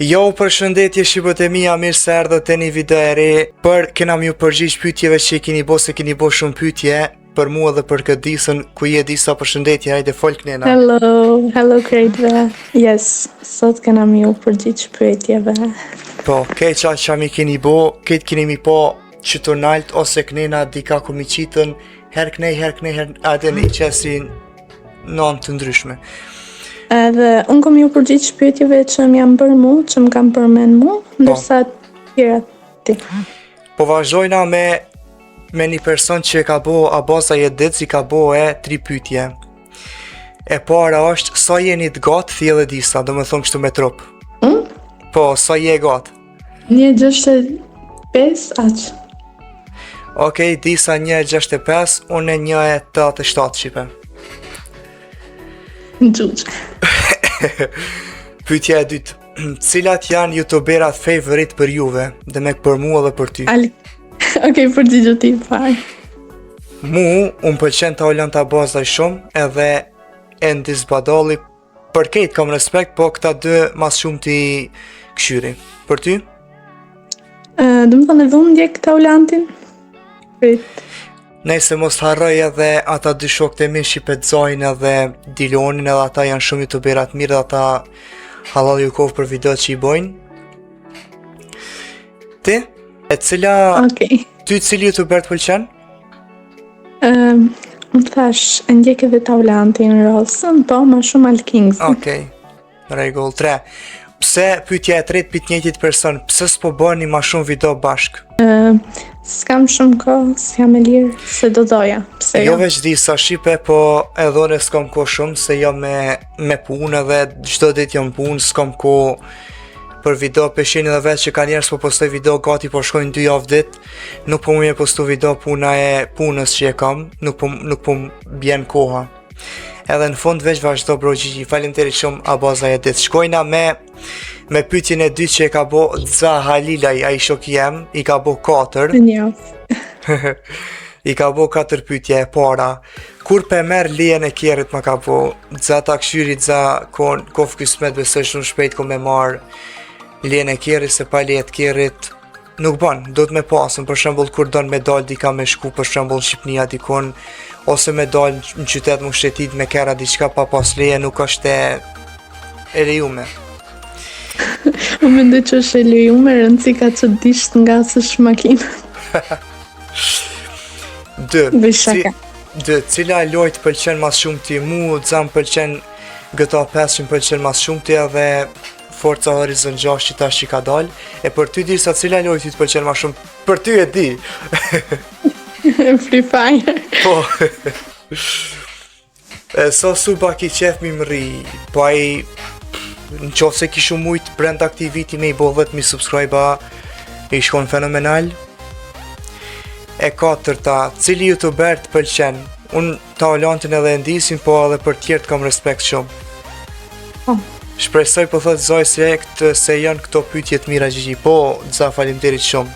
Jo, përshëndetje shqipëtemia, mirë se erdhët te një video e re. Kena ju përgjigj pyetjeve që keni bo, se keni bo shumë pyetje për mua dhe për këtë disën. Ku je Disa? Përshëndetje, hajde folk nena. Hello krejtve. Yes, sot kena ju përgjigj pyetjeve. Po, keqa që mi keni bo, këtë keni mi po që të nalt ose kënena dika ku mi qitën, her kënej, adhe në i qesin non të ndryshme. Edhe unë kom ju përgjigj pyetjeve që më janë bërë mu, që më kam përmen mu, ndërsa tjera ti. Po vazhdojna me një person që ka bo Abaza Jedit, si ka bo 3 pyetje. E para është, sa jeni të gatë thjellë Disa, do me thonë kështu me trup. Po, sa je gatë? 1.65 aq. Okej, Disa 1.65, unë 1.87 shipe. Gjuq. Pyetja e dytë. Cilat janë youtuberat favorit për juve, dhe me për mua dhe për ty? Okej, përgjigju ti fare. Unë pëlqen ta Olanta Abazaj shumë, edhe Endis Badalli. Për kejt kam respekt, po këta dy mas shumë ti këshyri. Për ty? Dëmë thënë edhe unë ndjek këta Olantin? Nëse mos harroj edhe ata dy shokët e mi Shqipëtzajnë edhe Dilonin, edhe ata janë shumë youtuberat mirë, dhe ata halal ju kohë për video që i bojnë. Ti? Ty cili youtuber të pëlqen? Më thash, ndjek edhe ta Olantin Rosën, po më shumë Alkingsin. Okej, rregull 3. Pse, pyetja e tretë pyet njëjtit person, pse s'po bëni ma shumë video bashk? S'kam shumë kohë, s'jam e lirë, se do doja. Pse jo veç Disa shipe, po edhe unë s'kam kohë shumë, se jam me punë edhe çdo ditë jam punë, s'kam kohë për video. Peshin edhe vetë që ka njerës po postoj video gati po shkojnë 2 javë dit, nuk po më postu video, puna e punës që e kam, nuk po bjen koha. Edhe në fund veç vazhdo bro Gjigji, faleminderit shumë Abaza Jedit. Shkojna me pyetjen e dytë që e ka bo Dza Halilaj, ai shoku jem, i ka bo 4. I ka bo 4 pyetje. E para, kur pe merr lejen e Kjerit më ka bo Dza ta këshyri Dza kof kismet, besoj shumë shpejt ko me marr lejen e Kjerit, se pa lejet Kjerit nuk ban, do të me pasën, për shembull kur don me dal dika me shku, për shembull Shqipnia dikon, ose me dal në qytet më shtetit me kera diçka pa pas leje, nuk është e lejume. Unë mendoj që është e lejume, rëndësi ka që disht nga sësh makinë. 2. Cila lojt pëlqen mas shumë ti? Dza më pëlqen GTA 5 që më pëlqen mas shumë ti, edhe Forza Horizon 6 që tash që ka dal. E për ty Disa, cila lojt ti të pëlqen mas shumë? Për ty e di. Free Fire. Po. Sa suba ki qef mi më rri, po ai në qofë se kishu mujt brenda këti viti me i bo 10.000 subscribe, i shkon fenomenal. E 4. Cili youtuber të pëlqen? Unë ta Olantin edhe Endisin, po edhe për tjertë kam respekt shumë. Shpresoj po thot Zoj se janë këto pyetje të mira Gjigji. Po, Dza faleminderit shumë.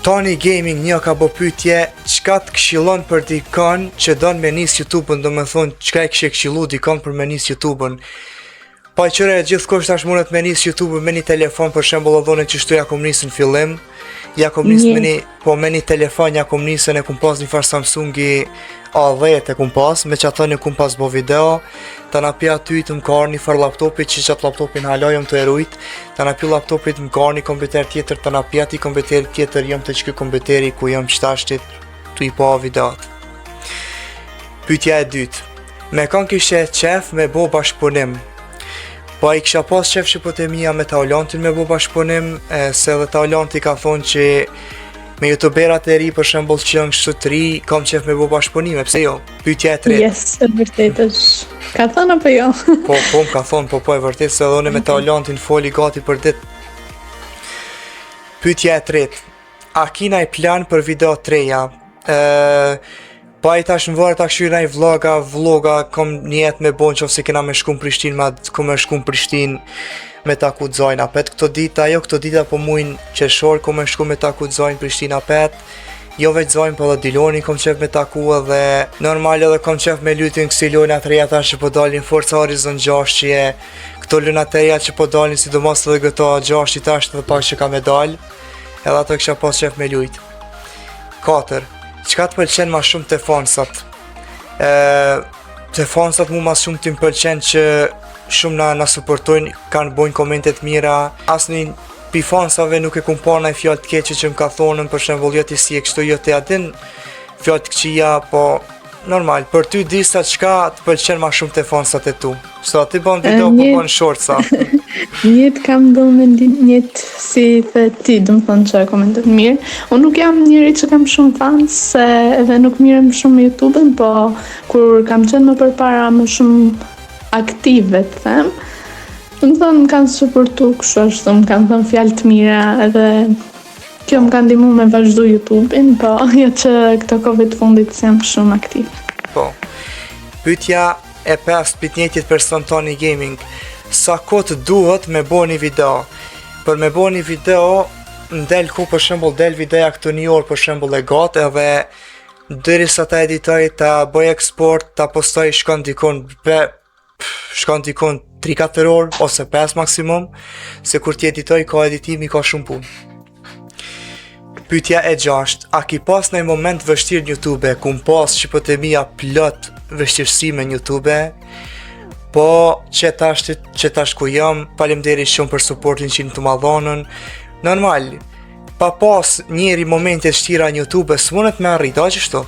Tony Gaming një ka bo pyetje, çka të këshillon për dikon që don me nis YouTube-ën, do me thonë çka e këshe këshillu dikon për me nis YouTube-ën. Pa qëre gjithkohë tash mundet me nis YouTube-ën me një telefon, për shembull odhone që shtu ja kom nisë në fillim, ja kom nisë me një telefon, ja kom nisën, e kom pas një farë Samsungi A10 e kom pas, me që atë një kom pas bo video, ta na pja ty të më karë një farë laptopit, që qatë laptopin halojëm të erujt, ta na pja laptopit më karë një kompjuter tjetër, ta na pja ti kompjuter tjetër, jëm të qëky kompjuteri ku jëm qëtashtit të i pa videot. Pyetja e dytë, me kanë kishe qef me bo bashkëpunim? Po i kisha pas qef shqipëtemia me ta Olantin me bo bashkëpunim, se dhe ta Olanti ka thonë që me youtuberat e ri, për shembull që janë kështu të ri, kam qef me bo bashkëpunime, pse jo? Pyetja e tretë. Yes, e vërtet është. Ka thonë apo jo? Po më ka thonë, po e vërtet, se edhe une me ta Olantin foli gati për dit. Pyetja e tretë. A kina i plan për video të reja? Pa i tash në varë ta këshyra i vloga, kom njetë me bon që ose kena me shku në Prishtinë, ku me shku në Prishtinë, me taku Dzajnë apet këto dita, jo këto dita po mujnë qershor, ku me shku me taku Dzajnë Prishtinë apet, jo veç Dzajnë, po dhe Dilonin kom qef me taku, edhe normal edhe kom qef me lutin kësi lojnë atë reja ta që po dalin Forza Horizon 6 që je këto lunateja që po dalin, sidomos edhe GTA 6 i tash edhe pak që ka me dal, edhe ato kisha pas qef me lujt. 4. Çka të pëlqen ma shumë të fansat? Të fansat mu ma shumë të më pëlqen që shumë na suportojnë, kanë bojnë komentet mira, asnjë pi fansave nuk e kum pa ndaj fjalë të keqe që më ka thonën, për shembull jo ti si e kështu, jo ti adin fjalë të këqija, po normal, për ty disa çka të pëlqen ma shumë të fansat e tu. Sa ti bën video po bën shortsa. Njët kam do me njët si the ti, do më thonë që e komentet mirë. Unë nuk jam njëri që kam shumë fans, se edhe nuk mirëm shumë YouTube-ën, po kur kam qenë më përpara më shumë aktive, të them, do më thonë më kanë suportu kështu ashtu, më kanë thënë fjalë të mira, edhe kjo më kanë ndihmu me vazhdu YouTube-in, po jo që këto kohë të fundit s'jam shumë aktiv. Po. Pyetja e 5 për njëjtit person Tony Gaming. Sa kohë të duhet me bo një video? Për me bo një video, ndel ku për shembull del videja këtu një orë për shembull e gat, edhe derisa ta editoj, ta bëj eksport, ta postoj, shkon dikon 3-4 orë ose 5 maksimum, se kur ti editoj ka editimi, ka shumë punë. Pyetja e 6. A ki pas në moment vështirë në YouTube? Kum pas që po të mija plot vështirësi me YouTube, po që tash ku jam, faleminderit shumë për suportin që të ma dhonën. Normal, pa pas njeri momente vështira në YouTube, s'munët me arrit, a qështu?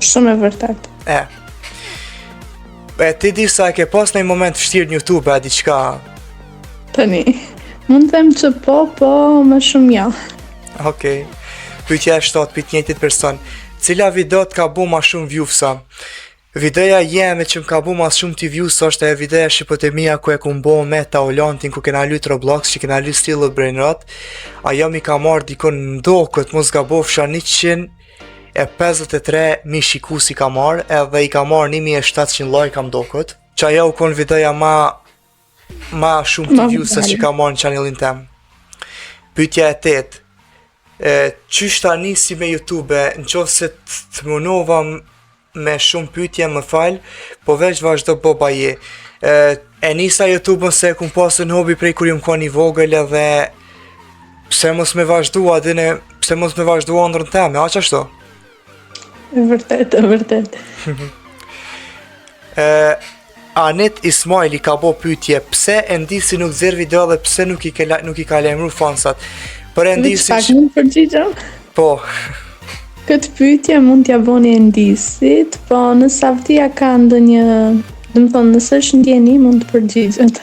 Shumë e vërtet. E ti di sa e ke pas në moment vështirë në YouTube, a diqka? Tani, mund të them që po më shumë ja. Okej. Pyetja e 7 për njëjtit person. Cila video të ka bu ma shumë viewsa? Videja jeme që më ka bu ma shumë të viewsa është e videja shqipëtemia ku e ku mbo me ta Olantin, ku kena lyt Roblox, që kena lyt Still of Brain Rot. Ajo mi ka marrë dikon ndokët, mos gabofsha 153.000 shikuesi ka marrë, edhe i ka marrë 1.700 like am ndokët. Që ajo u kon videja ma shumë të viewsa që ka marrë në channelin tem. Pyetja e 8. Qysh ta nisi me YouTube? Në qoftë se të munova me shumë pyetje, më fal, po veç vazhdo boba je. E nisa YouTube-ën se kum pasën hobi prej kur jam qenë i vogël, edhe pse mos me vazhdua, pse mos me vazhdua ndrën teme, a qashtu? E vërtet. Anet Ismaili ka bo pyetje, pse Endisi nuk zër video dhe pse nuk i ka lajmëruar fansat? Për Endisi... Pak mund përgjigjëm? Po. Këtë pyetje mund t'ja boni Endisit, po nëse Avdia ka ndonjë, do të thonë nëse është ndjeni mund të përgjigjet.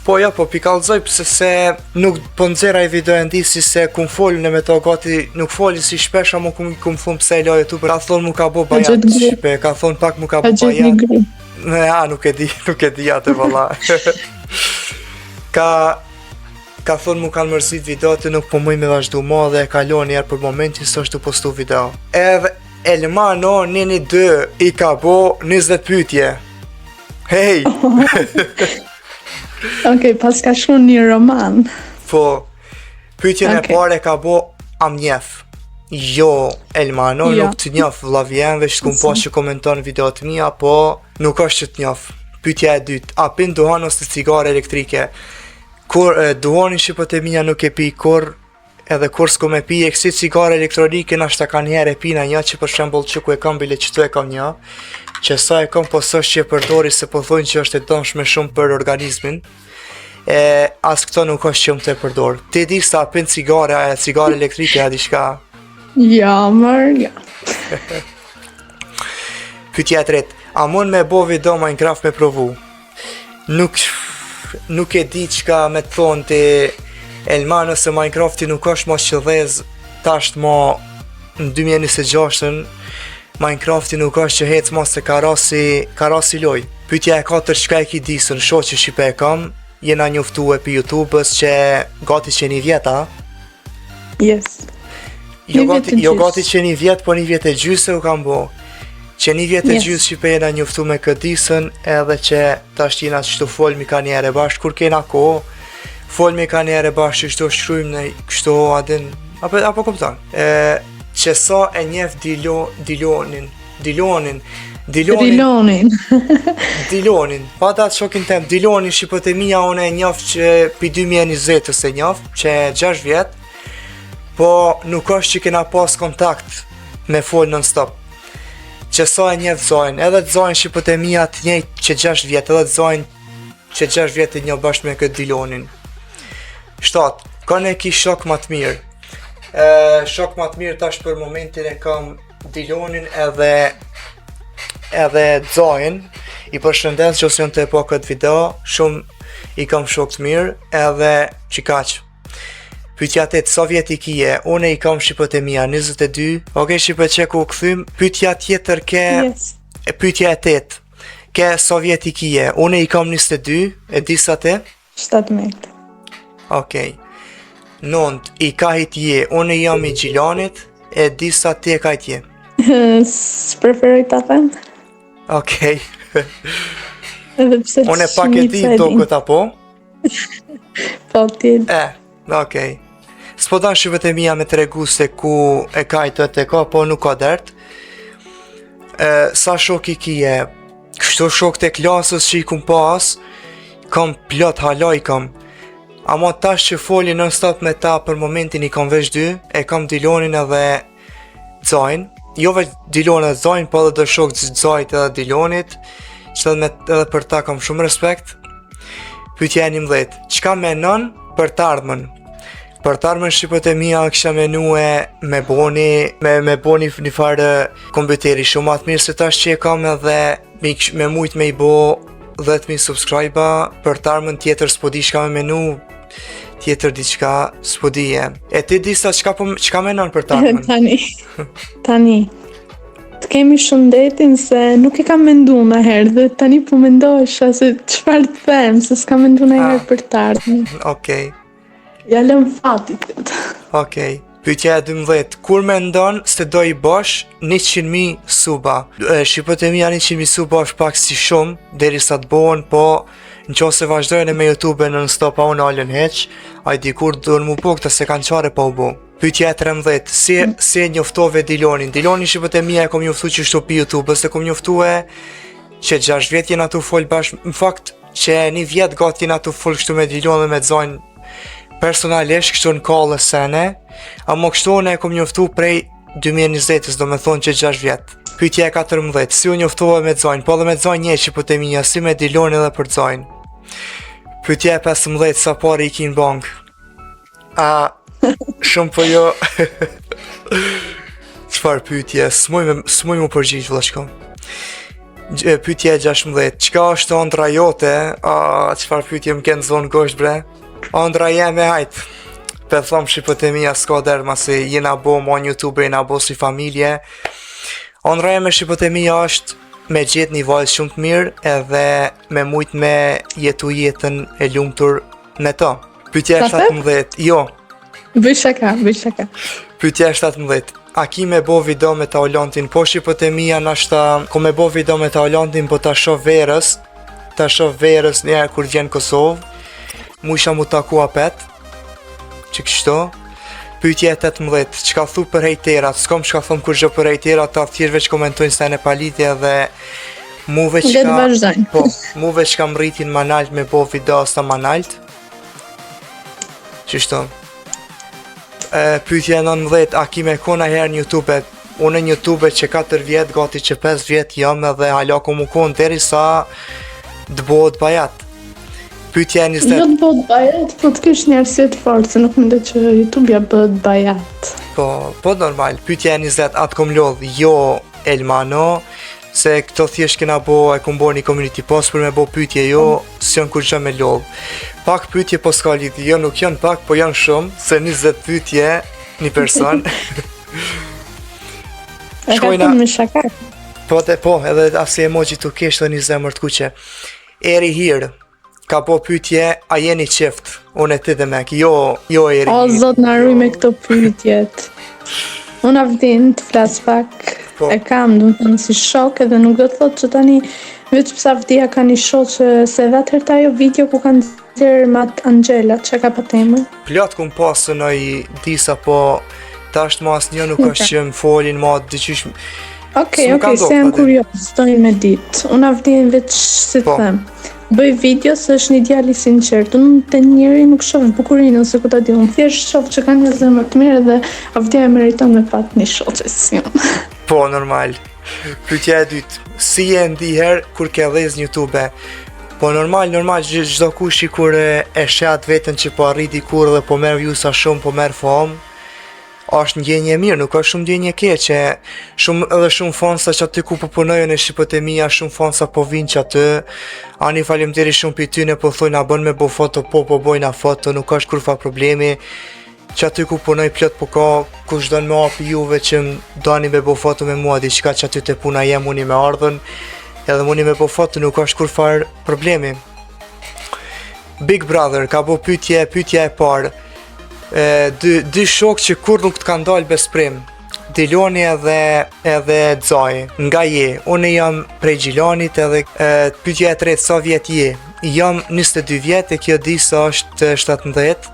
Po ja, po pikallzoj pse se nuk po nxera i video Endisi, se kum folën me to gati, nuk foli si shpesh, ama kum thon pse e la YouTube, ka thonë mu ka bo bajat shqipe, ka thonë pak mu ka bo bajat. Ja, nuk e di atë valla. Ka thonë mu kanë mërzit video të nuk po muj me vazhdu ma dhe e kalon njerë për momentin së është të postu video. Edhe Elmano 112 i ka bo 20 pyetje. Hej! Okej, pas ka shkru një roman. Po, pyetjen e pare ka bo am njef. Jo, Elmano, nuk të njef vlavjen, veç t'kum pas që komenton videot mija, po nuk është që të njef. Pyetja e dytë, a pin duhan ose cigare elektrike? Kur duhanin shqipëtemia nuk e pi kur, edhe kur s'ko me pi e kësi cigare elektronike, nashta ka njerë e pina një që për shembull që ku e kam bile qëtu e kam një, që sa e kam po sështë që e përdori se po thojnë që është e dëmshme shumë për organizmin, as këto nuk është që më të përdor. Ti di sa pin cigare elektrike a diçka? Ja, ja. Pyetja e tretë, a mund me bo video Minecraft me provu? Nuk e di çka me të thonë ti Elmano, se Minecrafti nuk është mos qëdhez tasht ma në 2026-ën, Minecrafti nuk është që hec mos se ka rasi loj. Pyetja e 4, çka e ki disën, shoqë shqipe e kam, jena njoftue për YouTube-ës që gati që një vjeta. Yes. Jo gati që një vjet, po një vjet e gjysë u kam bo. Që një vjet e gjysë shqipe jena njoftu me këtë disën, edhe që tash jena qështu folmi ka njere bashkë, kur kena ko, folmi ka njere bashkë, qështu shkrujmë në kështu adin, apo këpëtan. Që sa e njef Dilonin, Rilonin. Dilonin, pa ta shokin tem, Dilonin shqipotemia unë e njoft që pi 2020 se njoft, që 6 vjet, po nuk është që kena pas kontakt me fol non-stop. Që sa e njeh Zojn, edhe Zojn shqipotemia të njëjtë që 6 vjet, edhe Zojn që 6 vjet e një bashkë me këtë Dilonin. 7. Kanë e ki shok më të mirë. Shok më të mirë tash për momentin e kam Dilonin edhe Zojn. I përshëndes që ose janë të po këtë video, shumë i kam shok të mirë, edhe që kaq. Pyetja 8, sa vjet i kije? Unë i kam shqipotemia 22. Okej, shqipeqeku u kthym. Pyetja tjetër ke Yes. pyetja 8. Ke sa vjet i kije? Unë i kam 22, e di sa ti? 17. Okej. 9. I kahit je? Unë jam i Gjilanit, e di sa ti e kahit je? S'preferoj ta them. Okej. Edhe pse Unë e pak e di Shmica tokët apo? Po ti. Okej. S'po dan shqipotemia me tregu se ku e kajtët e ka, po nuk ka dert. Sa shok i kije? Kështu shok të klasës që i kum pas, kam plot hala i kam. Ama tash që foli non stop me ta për momentin i kam veç 2, e kam Dilonin edhe Zojn. Jo veç Dilon edhe Zojn, po edhe do shok Zojt edhe Dilonit, që edhe për ta kam shumë respekt. Pyetja 11. Çka menon për të ardhmen? Për të ardhmen shqipotemia kisha menue me boni një farë kompjuteri shumë atë mirë se tash që e kam edhe me mujt me i bo 10.000 subscribe-a. Për të ardhmen tjetër s'po di çka me menu, tjetër diçka s'po dije. E ti di sa çka menon për të ardhmen? Tani. Të kemi shëndetin se nuk e kam mendu në herë dhe tani po mendojsha se çfarë të them, se s'kam mendu në herë për të ardhmen. Okej. Ja lëm fatit. Okej. Pyetja e 12. Kur mendon se do i bosh 100.000 suba? Shqipotemia 100.000 suba është pak si shumë, derisa të bohen, po nëse vazhdojnë me YouTube non stop pa unë alën heq, ai dikur do në mu po këta se kanë qare pa u bo. Pyetja e 13. Si njoftove Dilonin? Dilonin shqipotemia e kom njoftu që shtu pi YouTube, se kom njoftu e që 6 vjet jena tu fol bashkë, në fakt që 1 vjet gati jena tu fol kështu me Dilon dhe me Zojn personalisht kështu në kallë sene, ama kështu ne e kom njoftu prej 2020-s, do me thonë që 6 vjet. Pyetja e 14. Si u njoftove me Zojn? Po dhe me Zojn një shqipotemia, si me Dilon edhe për Zojn. Pyetja e 15. Sa pari i kin bank? Shumë po jo. Çfarë pyetje? S'muj mu përgjigj vëllashko. Pyetja e 16. Çka është ëndra jote? Çfarë pyetje më kënë zonë gosht bre? Ëndra jeme hajt. Për thom shqipotemia s'ka der masi jena bo mon YouTube, jena bo si familje. Ëndra jeme shqipotemia është me gjetë një vajzë shumë të mirë edhe me mujt me jetu jetën e lumtur me ta. Pyetja e 17. Jo. Bëj shaka. Pyetja e 17. A ki me bo video me Taolantin? Po shqipotemia nashta ku me bo video me Taolantin, po ta shoh verës njerë kur vjen Kosovë. Mu isha mu taku apet që kështu. Pyetja e 18. Çka thu për hejterat? S'kom çka thom kur gjë për hejterat, ta thjesht veç komentojnë se në palidhje dhe muve çka më rritin manalt me bo video sa manalt. Qështu. Pyetja e 19. A ki me kona herë në YouTube? Unë në YouTube që 4 vjet, gati që 5 vjet jam edhe hala ku mu konë derisa të bëhet bajat. Pyetja e 20. Jo të bëhet bajat, po të kesh një arsye të fortë, se nuk mendoj që YouTube-ja bëhet bajat. Po normal. Pyetja e 20. A të kom lodh? Jo, Elmano, se këto thjesht kena bo, e kom bo një community post për me bo pyetje, jo, s'jon kur gjë me lodh. Pak pyetje po s'ka lidhje, jo nuk janë pak, po janë shumë, se 20 pyetje një person. E ka të me shaka. Po, edhe asi emoji të kesh dhe një zemër të kuqe. Eri Hir ka po pyetje, a jeni qift? Unë e ti dhe mek, jo Eri Hir. O, zot në arruj me këto pyetjet. Unë avdin të flas pak, e kam, du më thënë si shok, edhe nuk do të thotë që tani veç pësa vdia ka një shok që se vetë herta jo video ku kanë zirë mat Angela, që ka pa temë. Plot ku më pasë në i disa, po ta është mas një nuk është që më folin ma dyqysh Okej, S'm ka se ndodhur, jam po, kurios, doj me ditë. Unë avdjen veç si Po. them. Bëj video se është një djalë i sinqert. Unë te njëri nuk shoh bukurinë ose ku ta di. Unë thjesht shoh që ka një zemër të mirë dhe avdja e meriton me pat një shoqe si unë. Po, normal. Pyetja e dytë, si je ndiher kur ke dhezë në YouTube? Po normal, çdo kush i kur e shat veten që po arrit dikur dhe po merr views-a shumë, po merr fam, është ndjenjë e mirë, nuk është shumë ndjenjë e keqe. Shumë fansa që aty ku po punojnë në shqipëtemia, shumë fansa po vinë që aty. Ani faleminderit shumë për ty, ne po thonë na bën me bo foto, po bojna foto, nuk është kurfa problemi. Që aty ku punoj plot po ka kush don me hapi juve që doni me bo foto me mua, diçka që aty te puna jem uni me ardhën, edhe muni me bo foto, nuk është kurfar problemi. Big Brother ka bo pyetja e parë. Dy shok që kur nuk të kanë dalë besprim, Diloni edhe Xai. Nga je? Unë jam prej Gjilanit edhe pyetja e tretë, sa vjet je? Jam 22 vjet e kjo di sa është 17.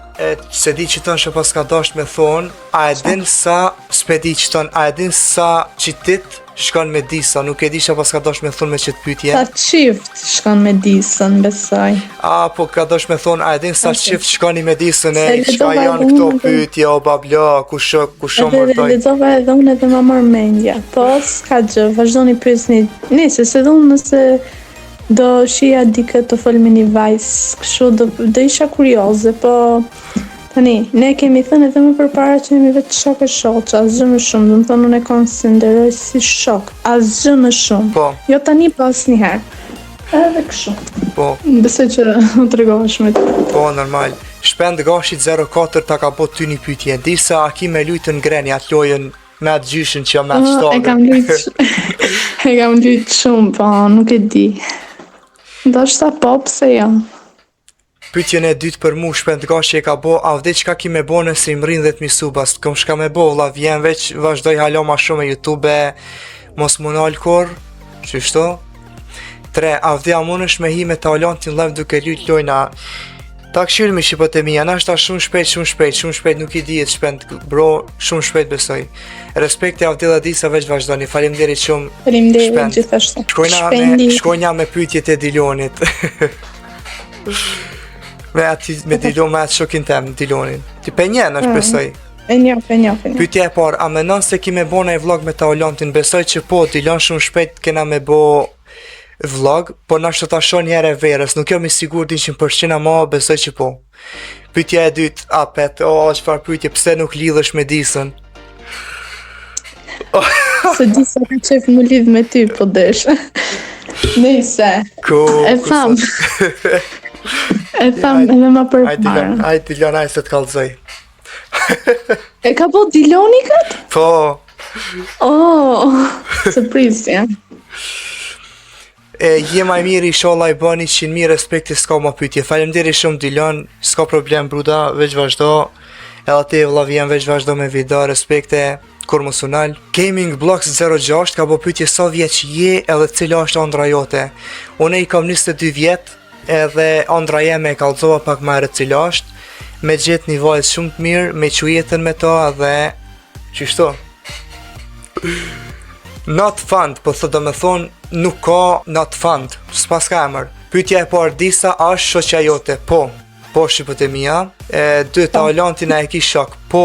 Se di që tonë që pas ka dasht me thonë, a e din sa, s'pedi që tonë, a e din sa qitit shkon me disa, nuk e di që pas ka dasht me thonë me qëtë pytje. Sa qift shkon me disën, besoj. A, po ka dasht me thonë, a e din sa qift shkoni me disën e, Se qka lexova janë edhe këto unë pytje, o babla, ku shumë Edhe mërtoj. lexova edhe unë edhe ma marr mendja. Po, s'ka gjë, vazhdoni pyesni. Nëse se dhe unë nëse do shija dikë të fol me një vajzë, kështu do isha kurioze, po tani, ne kemi thënë edhe më përpara që jemi vetë shok e shoqë, asgjë më shumë, do të thonë unë e konsideroj si shok, asgjë më shumë. Po. Jo tani, po asnjëherë. Edhe kështu. Po, Besoj që u tregova shumë të. po, normal. Shpend Gashit 04 ta ka bot ty një pytje, disa a ki me lujtë në greni, atë lojën me atë gjyshin që me atë E kam shtadën. lyt, e kam lyt shumë, po nuk e di. Ndoshta po, pse jo. Pyetjen e dytë për mu, Shpend Gashi e ka bo, a vde qka ki me bo nëse i mrin 10.000 subas, kom shka me bo, vla vjen veç, vazhdoj halo ma shumë e YouTube, mos më nalë kur, qështu? 3. A vde a munësh me hi me talentin live duke lyt lojna? Ta këshirë mi shqipëtemia, na është ta shumë shpejt, nuk i dihet Shpend, bro, shumë shpejt besoj. Respekti a vde dhe di sa veç vazhdoni, faleminderit shumë. Faleminderit Shpend. gjithashtu. Shkojna me pyetjet e Dilonit. me Dilon, me atë shokin tem, Dilonin. Ti penjen është besoj. E njoh. Pyetja e parë, a menon se ki me bo në vlog me talentin? Besoj që po, Dilon shumë shpejt kena me bo vlog, po na shto ta shoh njëherë verës, nuk jam i sigurt 100% ama besoj që po. Pyetja e dytë, çfarë pyetje, pse nuk lidhesh me Disën? Se di sa ka qef më lidh me ty, po desh. Nëse. E tham. E tham edhe më përpara. Ajde Dilon, ajde se të kallëzoj. E ka po Diloni këtë? Po. Oh, surprise, ja. Je maj mirë, inshallah i bani 100.000 respekti, s'ka ma pytje. Faleminderit shumë Dilon, s'ka problem bruda, veç vazhdo. Edhe te vlavjen veç vazhdo me video, respekte, kur mos unal. Gaming Blocks 06 ka bo pytje sa vjeç je edhe cila është ëndra jote. Une i kam 22 vjet, edhe ëndra jeme e kallzova pak ma herët cila është. Me gjetë një vajzë shumë të mirë, me që jetën me ta edhe qështu. Not fund, po thë do me thonë, nuk ka not fund, s'pas ka emër. Pyetja e parë, disa është shoqja jote? Po shqipëtemia. 2. Talentin e ki shok? Po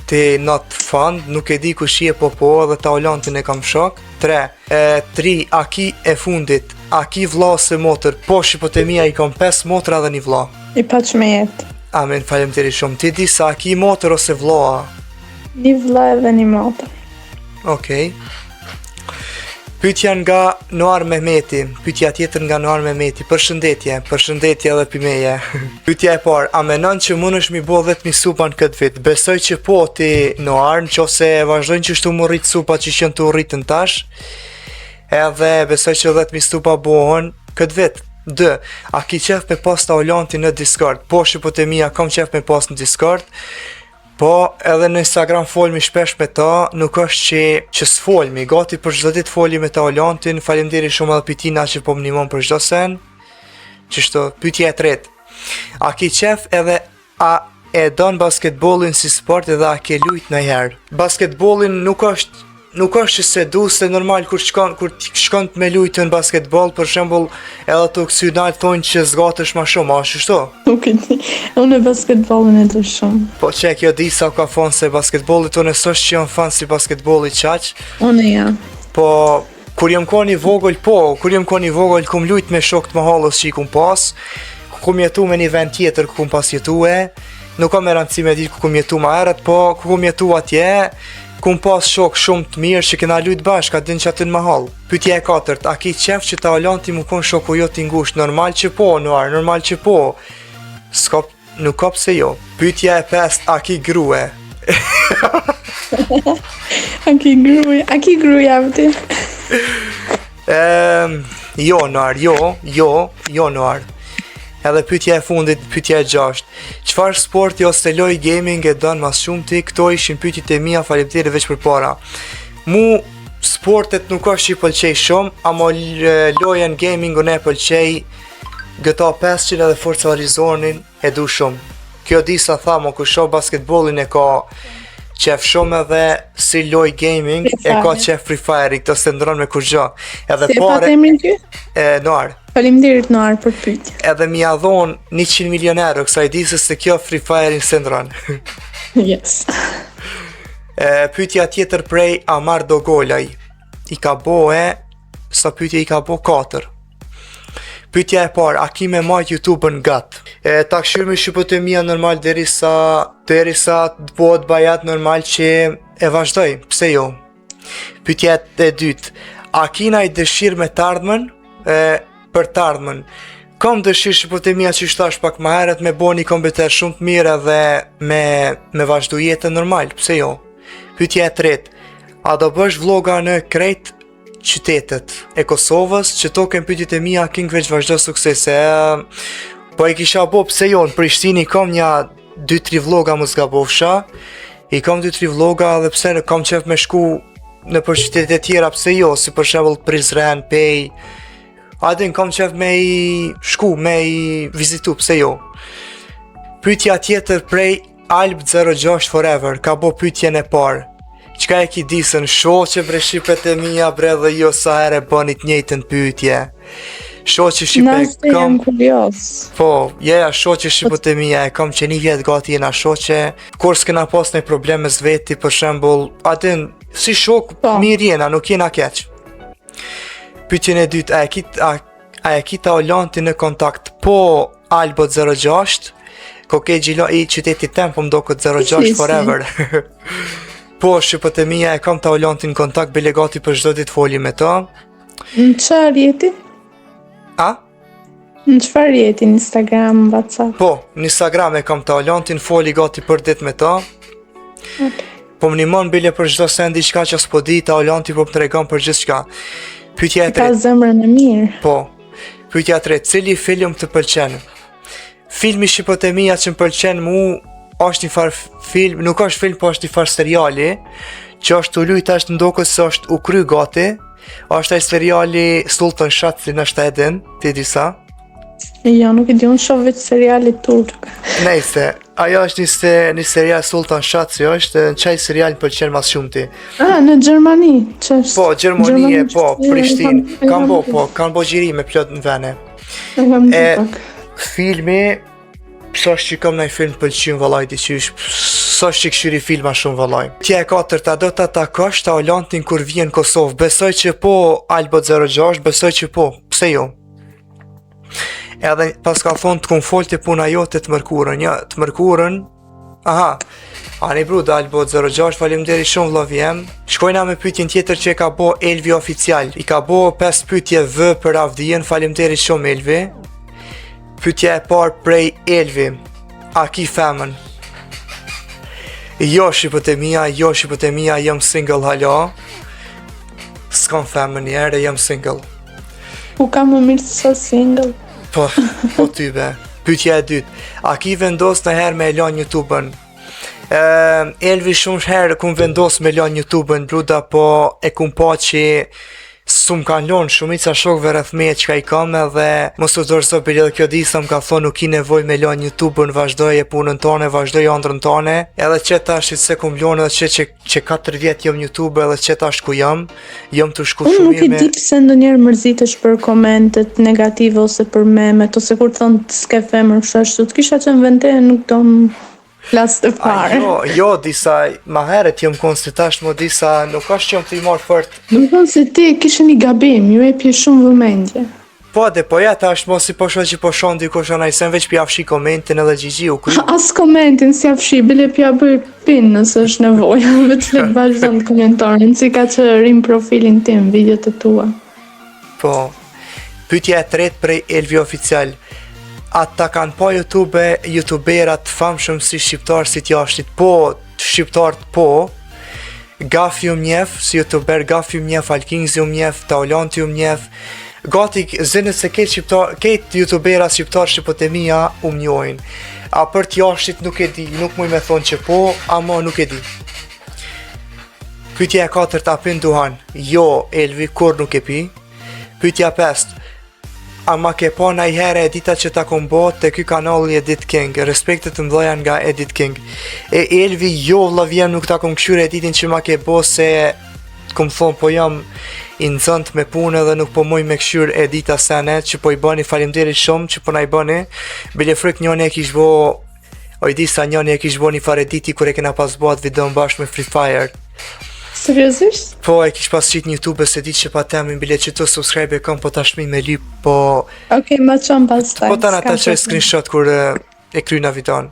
ti not fund, nuk e di kush je, po edhe talentin e kam shok. 3. A ki e fundit? A ki vlla ose motër? Po shqipëtemia i kam 5 motra dhe një vlla. I paç me jetë. Amen, faleminderit shumë. Ti di sa a ki motër ose vlla? Një vlla edhe një motër. Okej. Pyetja nga Noar Mehmeti, pyetja tjetër nga Noar Mehmeti. Përshëndetje edhe pimeje. Pyetja e parë, a menon që mundesh mi bo 10.000 supa në këtë vit? Besoj që po ti Noar, nëse vazhdojnë që shtu më rrit supa që qënë të rritën tash, edhe besoj që 10.000 supa bohën këtë vit. 2. A ki qef me pas talentin në Discord? Po shqipëtemia kam qef me pas në Discord. Po, edhe në Instagram folmi shpesh me ta, nuk është që s'folmi, gati për çdo ditë foli me talentin, faleminderit shumë edhe pitina që po më ndihmon për çdo sen. Qështu, pyetja e tretë. A ki qef edhe a e don basketbollin si sport edhe a ke lujt ndonjëherë? Basketbollin nuk është nuk është që se du, se normal kur shkon të me lujtë në basketbol, për shembull, edhe të oksidal thonë që zgatesh ma shumë, a shështo? Nuk e di, unë basketbolin e du shumë. Po që kjo di sa ka thonë se basketbolit, unë s'është që jam fan si basketbolit qaq, Unë jam. po kur jam koni vogël, kum lujt me shok të mahallës që i kum pas, kum jetu me një vend tjetër ku kum pas jetue, nuk kam me rëndësi me ditë ku kum jetu ma herët, po ku kum jetu atje, kum pas shok shumë të mirë që kena lujt bashkë, a din që aty në mahall. Pyetja e katërt, a ki qef që ta Alanti mu kon shoku jo t'i ngusht? Normal që po, normal që po. Nuk ka pse jo. Pyetja e pestë, a ki grue? A ki gruja vëti? Jo, Noar. Edhe pyetja e fundit, pyetja e 6. Çfarë sporti ose loj gaming e don mas shumë ti? Këto ishin pyetjet e mia, faleminderit veç për para. Mu sportet nuk është që i pëlqej shumë, ama lojen gaming unë e pëlqej, GTA 500 edhe Forza Horizonin e du shumë. Kjo di sa tha, mo ku shoh basketbolin e ka qef shumë, edhe si loj gaming e ka qef Free Fire, këtë se ndron me kur gjo. Edhe Se pa temrin ty? Noar. Faleminderit Noar për pyetje. Edhe mi a dhon 100 milion euro, kësa i disë se kjo Free Fire se ndron. Yes. Pyetja tjetër prej Amar Dogolaj. I ka sa pyetje i ka 4. Pyetja e parë, a ki me majt YouTube-ën gat? Ta këshirë shqipëtimia normal derisa të bëhet bajat normal që e vazhdoj, pse jo? Pyetja e dytë, a kina i dëshirë me t'ardhmen? Për t'ardhmen, kam dëshirë shqipëtimia që shtash pak ma heret me bo një kompjuter shumë të mirë edhe me vazhdu jetën normal, pse jo? Pyetja e tretë, a do bësh vloga në krejt qytetet e Kosovës, që to kem pyetjet e mia king veç vazhdo suksese. Po e kisha bo, pse jo, në Prishtini kam një 2-3 vloga më zgabofsha, i kam 2-3 vloga dhe pse kam qef me shku në për qytetet e tjera, pse jo, si për shembull Prizren, Pej, adin kam qef me i shku, me i vizitu, pse jo. Pyetja tjetër prej Alb 06 Forever, ka bo pyetjen e parë. Qka e ki disën, shoqe bre shqipet e mija bre dhe jo sa here bënit njëjtën pyetje. Shoqe shqipe jam kurios. Po, shoqe shqipet e mija, e kam që një vjetë gati jena shoqe, kur s'kena pas një probleme zveti, për shembull, atin, si shok, mirë jena, nuk jena keq. Pyetjen e dytë, a e kita Olanti në kontakt po Albot 06, ko ke gjilo i qytetit tem, po mdo këtë 06 Forever. Po, shqipët e mija e kam ta Olantin në kontakt, bile gati për çdo ditë foli me ta. Në qëfar jeti? A? Në qëfar jeti? Në Instagram, WhatsApp? Po, në Instagram e kam ta Olantin, foli gati për ditë me ta. Po më nimon bile për çdo sendi qka që s'po di, ta Olanti po më tregon për gjithë qka. Pyetja e tretë. Ka zemrën e mirë. Po, pyetja e tretë, cili film të pëlqen? Filmi shqipët e mija që më pëlqen mu, është një farë film, nuk është film, po është një farë seriali, që është u lujt është ndokës se është u kry gati, është ai seriali Sultan Shatsi në shtedin, ti di sa? Jo, nuk e di, unë shoh veç serialit turk. Nejse, ajo është një serial Sultan Shatsi, është në qaj serial më pëlqen mas shumë ti. Në Gjermani, që është? Po, Gjermani, po, Prishtinë, kanë bo gjiri me plot në vene. Filmi, sa është që kam nëjë film pëlqim vëllaj di qysh, sa është që këshyri filma shumë vëllaj. Tja e 4, do të atakosh ta Olantin kur vjen Kosovë, besoj që po Albot 06, besoj që po, pse jo? Edhe pas ka thonë të kun folti puna jote të mërkurën, të mërkurën, ani brud Albot 06, faleminderit shumë vëllavi jem. Shkojna me pyetjen tjetër që e ka bo Elvi oficial, i ka bo 5 pyetje vë për avdijen, faleminderit shumë Elvi. Pyetja e parë prej Elvi, a ki femën? Jo shqipët e mija, jam single hala. S'kam femën njerë, jam single. U kam më mirë sa single. Po ty be. Pyetja e dytë, a ki vendos në herë me lan YouTube-ën? Elvi shumë herë kum vendos me lan YouTube-ën, bruda, po e kum pa që s'u më kanë lonë shumica shokëve rreth meje çka I kam edhe mos u dorëzo bile edhe kjo disa më ka thonë nuk I nevojë me lënë YouTube-ën, vazhdoje punën tonë, vazhdoje ëndrrën tonë, edhe që tash se kum lonë edhe që 4 vjet jam YouTube edhe që tash ku jam të shku Unë shumë nuk I mirë di pse ndonjëherë mërzitesh për komentet negative ose për memet ose kur thon s'ke femër kështu ashtu. Të kisha qenë vend teje nuk do më flas të fare. Jo, disa ma herët jam konë se tash më disa nuk është që jam të I marrë fort. Do të thonë se ti kishe një gabim, ju jepje shumë vëmendje. Po, dhe po ja tash mos I po shoh që po shon dikush anaj sen veç pi afshi komentin edhe gjigji u kry. As komentin si afshi, bile pja bëj pin nëse është nevojë, veç le të vazhdon të komentarin, si ka që rim profilin tim, videot e tua. Po, pyetja e tretë prej Elvi Oficial. Ata kanë po youtuberat famshëm si shqiptar si t'jashtit, po, shqiptarët po, Gafi u mjef, si youtuber Gafi u mjef, Alkingzi u mjef, Taolanti u mjef, gati zënët se ketë youtubera shqiptar shqipotëmia u mjojnë. A për t'jashtit nuk e di, nuk muj me thonë që po, ama nuk e di. Pyetja e 4, a pin duhan? Jo, Elvi, kur nuk e pi. Pyetja 5, a ma ke pa najhere edita që ta kom bo të ky kanali Edit King, respektet të mdhoja nga Edit King. E Elvi, jo vlavjem nuk ta kom këshyre editin që ma ke bo se kom thonë po jam I nëzënt me punë dhe nuk po muj me këshyr edita sene që po I bëni falimderit shumë që po na I bëni. Bile fryk njëni e kish bo, o I di sa njëni e kish bo një fare editi kur e kena pas bo atë video në bashkë me Free Fire. Seriozisht? Po, e kish pas qit një YouTube se di që pa temin bile që të subscribe e kam po tashmi me lyp, po... Okej, ma qëm pas taj. Po ta na ta qoj screenshot kur e kryna videon.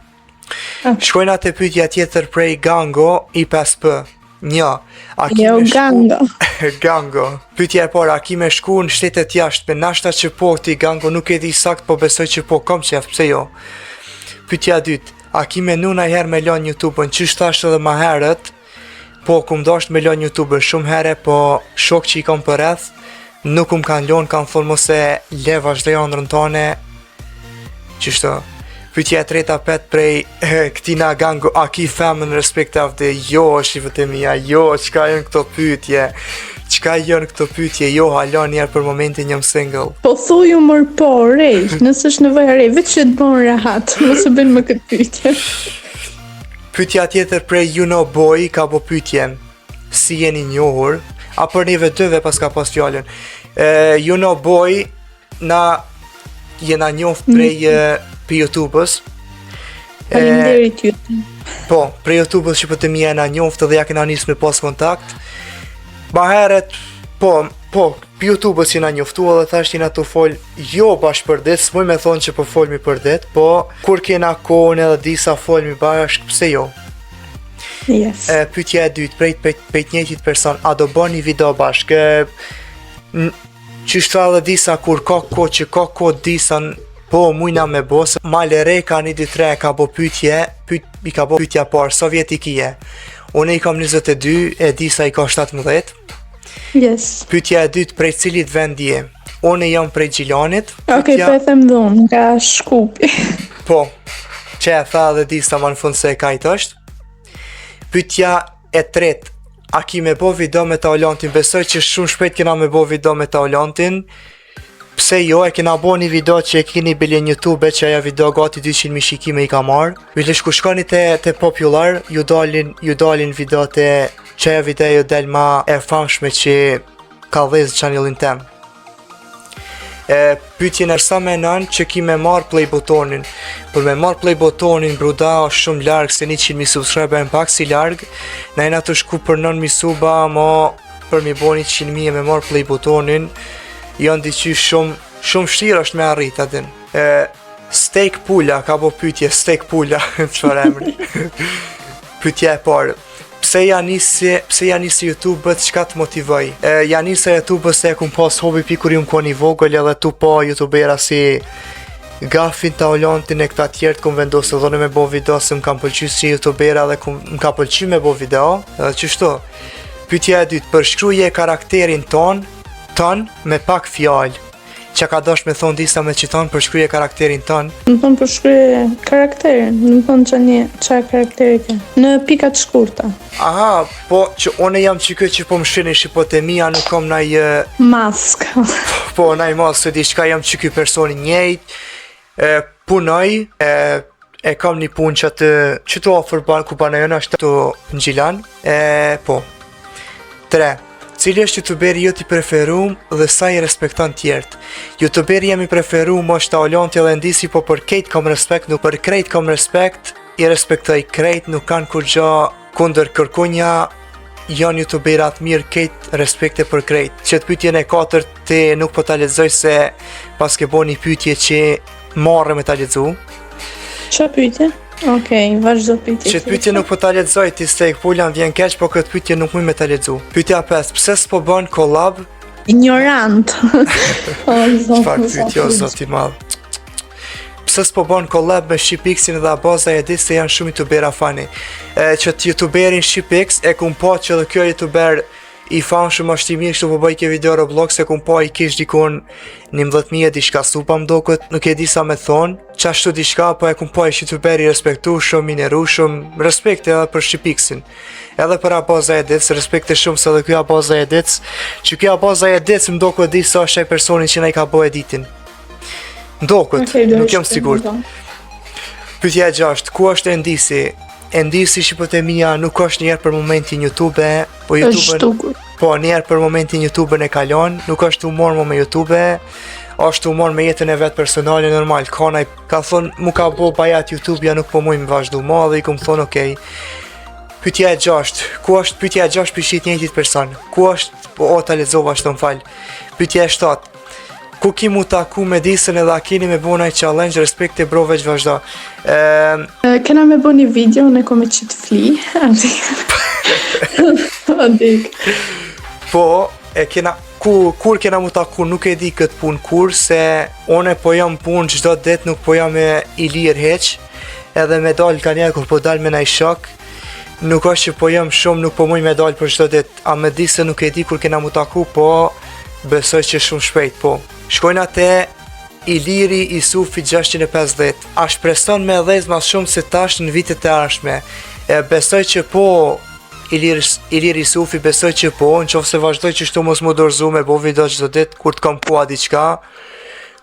Shkojna te pyetja tjetër prej Gango I5P. Nja, a ki Jo, me shku... Gango. Gango. Pyetja e parë, a ki me shku në shtetet jashtë, me nashta që po ti Gango nuk e di sakt, po besoj që po kom qef, pse jo. Pyetja e dytë, a ki me nu najher me lon YouTube-ën, që shtash edhe ma herët, po kum dasht me lon YouTube-ën shumë herë, po shok që I kam për rreth, nuk kanë lon, kanë thonë mos e le vazhdoj ëndrrën tone, qështu. Pyetja e treta pet prej këtina Gango, a ki femën respect of the, jo është I vëtëmia, jo, qka jënë këto pyetje, jo, halon njerë për momentin jam single. Po thuju mër po, rej, nësë është nevojë rej, veç që të bon rahat, mos e bëjnë më këtë pyetje. Pyetja tjetër prej You Know Boy ka po pyetje, si jeni njohur, a për neve dëve pas ka pas fjallën. You Know Boy, na jena njoh prej për YouTube-ës. Faleminderit YouTube. Po, prej YouTube-ës që për të mija jena njoftë dhe ja kena njës me pas kontakt. Baheret, po, për YouTube-ës jena njoftu edhe thasht jena të fol, jo bashkë për dit, s'muj me thonë që po folmi për dit, po, kur kena kohën edhe disa folmi bashkë, pse jo? Yes. Pyetja e dytë, prej të njëjtit person, a do bën një video bashkë? Qyshtu edhe disa kur ka kohë disa, po mujna me bo, se Malere ka 1-2-3 ka bo pyetje, I ka bo pyetja parë, sovjetikie. Unë I kam 22, e disa I ka 17. Yes. Pyetja e dytë, prej cilit vend je? Unë jam prej Gjilanit. Okej, po e them dhunë, nga Shkupi. Po, që e tha dhe disa ma në fund se e kajt është. Pyetja e tretë, a ki me bo video me Taolantin? Besoj që shumë shpejt kena me bo video me Taolantin. Pse jo, e kena bo një video që e kini bile në YouTube, që aja video gati 200.000 shikime I ka marrë. Vilish ku shkoni te popular, ju dalin video të që aja video ju del ma e famshme që ka dhezë channelin tem. Pyetjen e sa menon që ki me marr play butonin. Për me marr play butonin bruda është shumë larg se 100.000 subscriber në pak si larg. Na jena të shku për 9.000 suba, ma për mi bo 100.000 e me marr play butonin. Janë diqy shumë shtirë është me arrit atin. Steak Pula, ka bo pyetje, Steak Pula, çfarë emri. Pyetja e parë. Pse ja nisi YouTube-ët, çka të motivoj? Ja nisa YouTube-ët se e kum pas hobi pi kur jum koni vogël edhe tu po youtubera si Gafin, Taolantin e këta tjertë kum vendosë dhone me bo video se më kam pëlqy si youtubera dhe më ka pëlqy me bo video. Edhe qështu. Pyetja e dytë, përshkruaje karakterin ton me pak fjalë. që ka dosh me thonë disa me qiton për shkryje karakterin tënë. Më thonë për shkryje karakterin, më thonë qa karakteri ke, në pikat shkurta. Aha, po që une jam që që po më shkryni shqipotemia, nuk kom naj... Mask. Po, naj mask, se di shka jam që personi njejt, punoj, e kam një punë që të ofër ku banajona është të në Gjilan, po. 3. Cili është youtuberi ju t'i preferum dhe sa i respekton tjertë? Youtuberi jam i preferum është Aolonti dhe Ndisi, po për krejt kom respekt, nuk për krejt kom respekt, i respektoj krejt, nuk kanë kur gjo kundër kërkunja, janë youtuberat mirë, krejt respekte për krejt. Që të pytjen e 4 ti nuk po t'a lexoj se pas ke bo një pytje që marrë me t'a lexu. Qa pytje? Okej, vazhdo pytje. Që të pytje nuk po t'a lexoj, ti se e këpullan vjen keq, po këtë pytje nuk muj me t'a lexu. Pytja 5, pse s'po bën collab? Ignorant. Çfarë pytje o zoti madh? Pse s'po bën collab me Shqipixin dhe Abaza e di se janë shumë youtubera fani. Që të youtuberin Shqipix e kum po që dhe kjo youtuber i famshëm është i mirë kështu po bëj ke video Roblox, e kum po i kish dikon 11.000 e diçka supa mdokët, nuk e di sa me thonë, qashtu diçka, po e kum po i youtuberi respektu shumë, mineru shumë, respekt edhe për Shqipixin, edhe për Abaza e Dic, respekte shumë se dhe kjo Abaza e Dic, që kjo Abaza e Dic mdokët di sa është ai personi që na i ka bo editin. Ndokët, nuk jam sigurt. Pyetja e 6, ku është Endisi? Endisi shqipotemia nuk është njerë për momentin YouTube, po YouTube po njerë për momentin YouTube e kalon, nuk është humor me YouTube, është humor me jetën e vetë personale normal. Kanaj ka thonë mu ka bo bajat YouTube, ja nuk po muj me vazhdu ma dhe i kom thonë okej. Pyetja e 6, ku është pyetja e 6 për shqit njëjtit person? Ku është, po o ta lexova ashtu më fal. Pyetja e 7, ku ki mu taku me disën edhe a keni me bo naj challenge, respekte bro veç vazhdo. Kena me bo një video, ne kome që të fli, adik. Po, kur kena mu taku nuk e di këtë pun kur, se one po jam pun çdo det, nuk po jam i lirë heq, edhe me dal ka njerë kur po dal me naj shok, nuk është që po jam shumë, nuk po muj me dal për çdo det, a me di se nuk e di kur kena mu taku, po besoj që shumë shpejt, po. Shkojnë atë Iliri Isufi 650. A shpreson me dhez mas shumë se tash në vitet e ardhshme? Besoj që po, Iliri Isufi, besoj që po, në qofë se vazhdoj që shtu mos më dorëzu me bo video çdo ditë kur të kam kua diqka,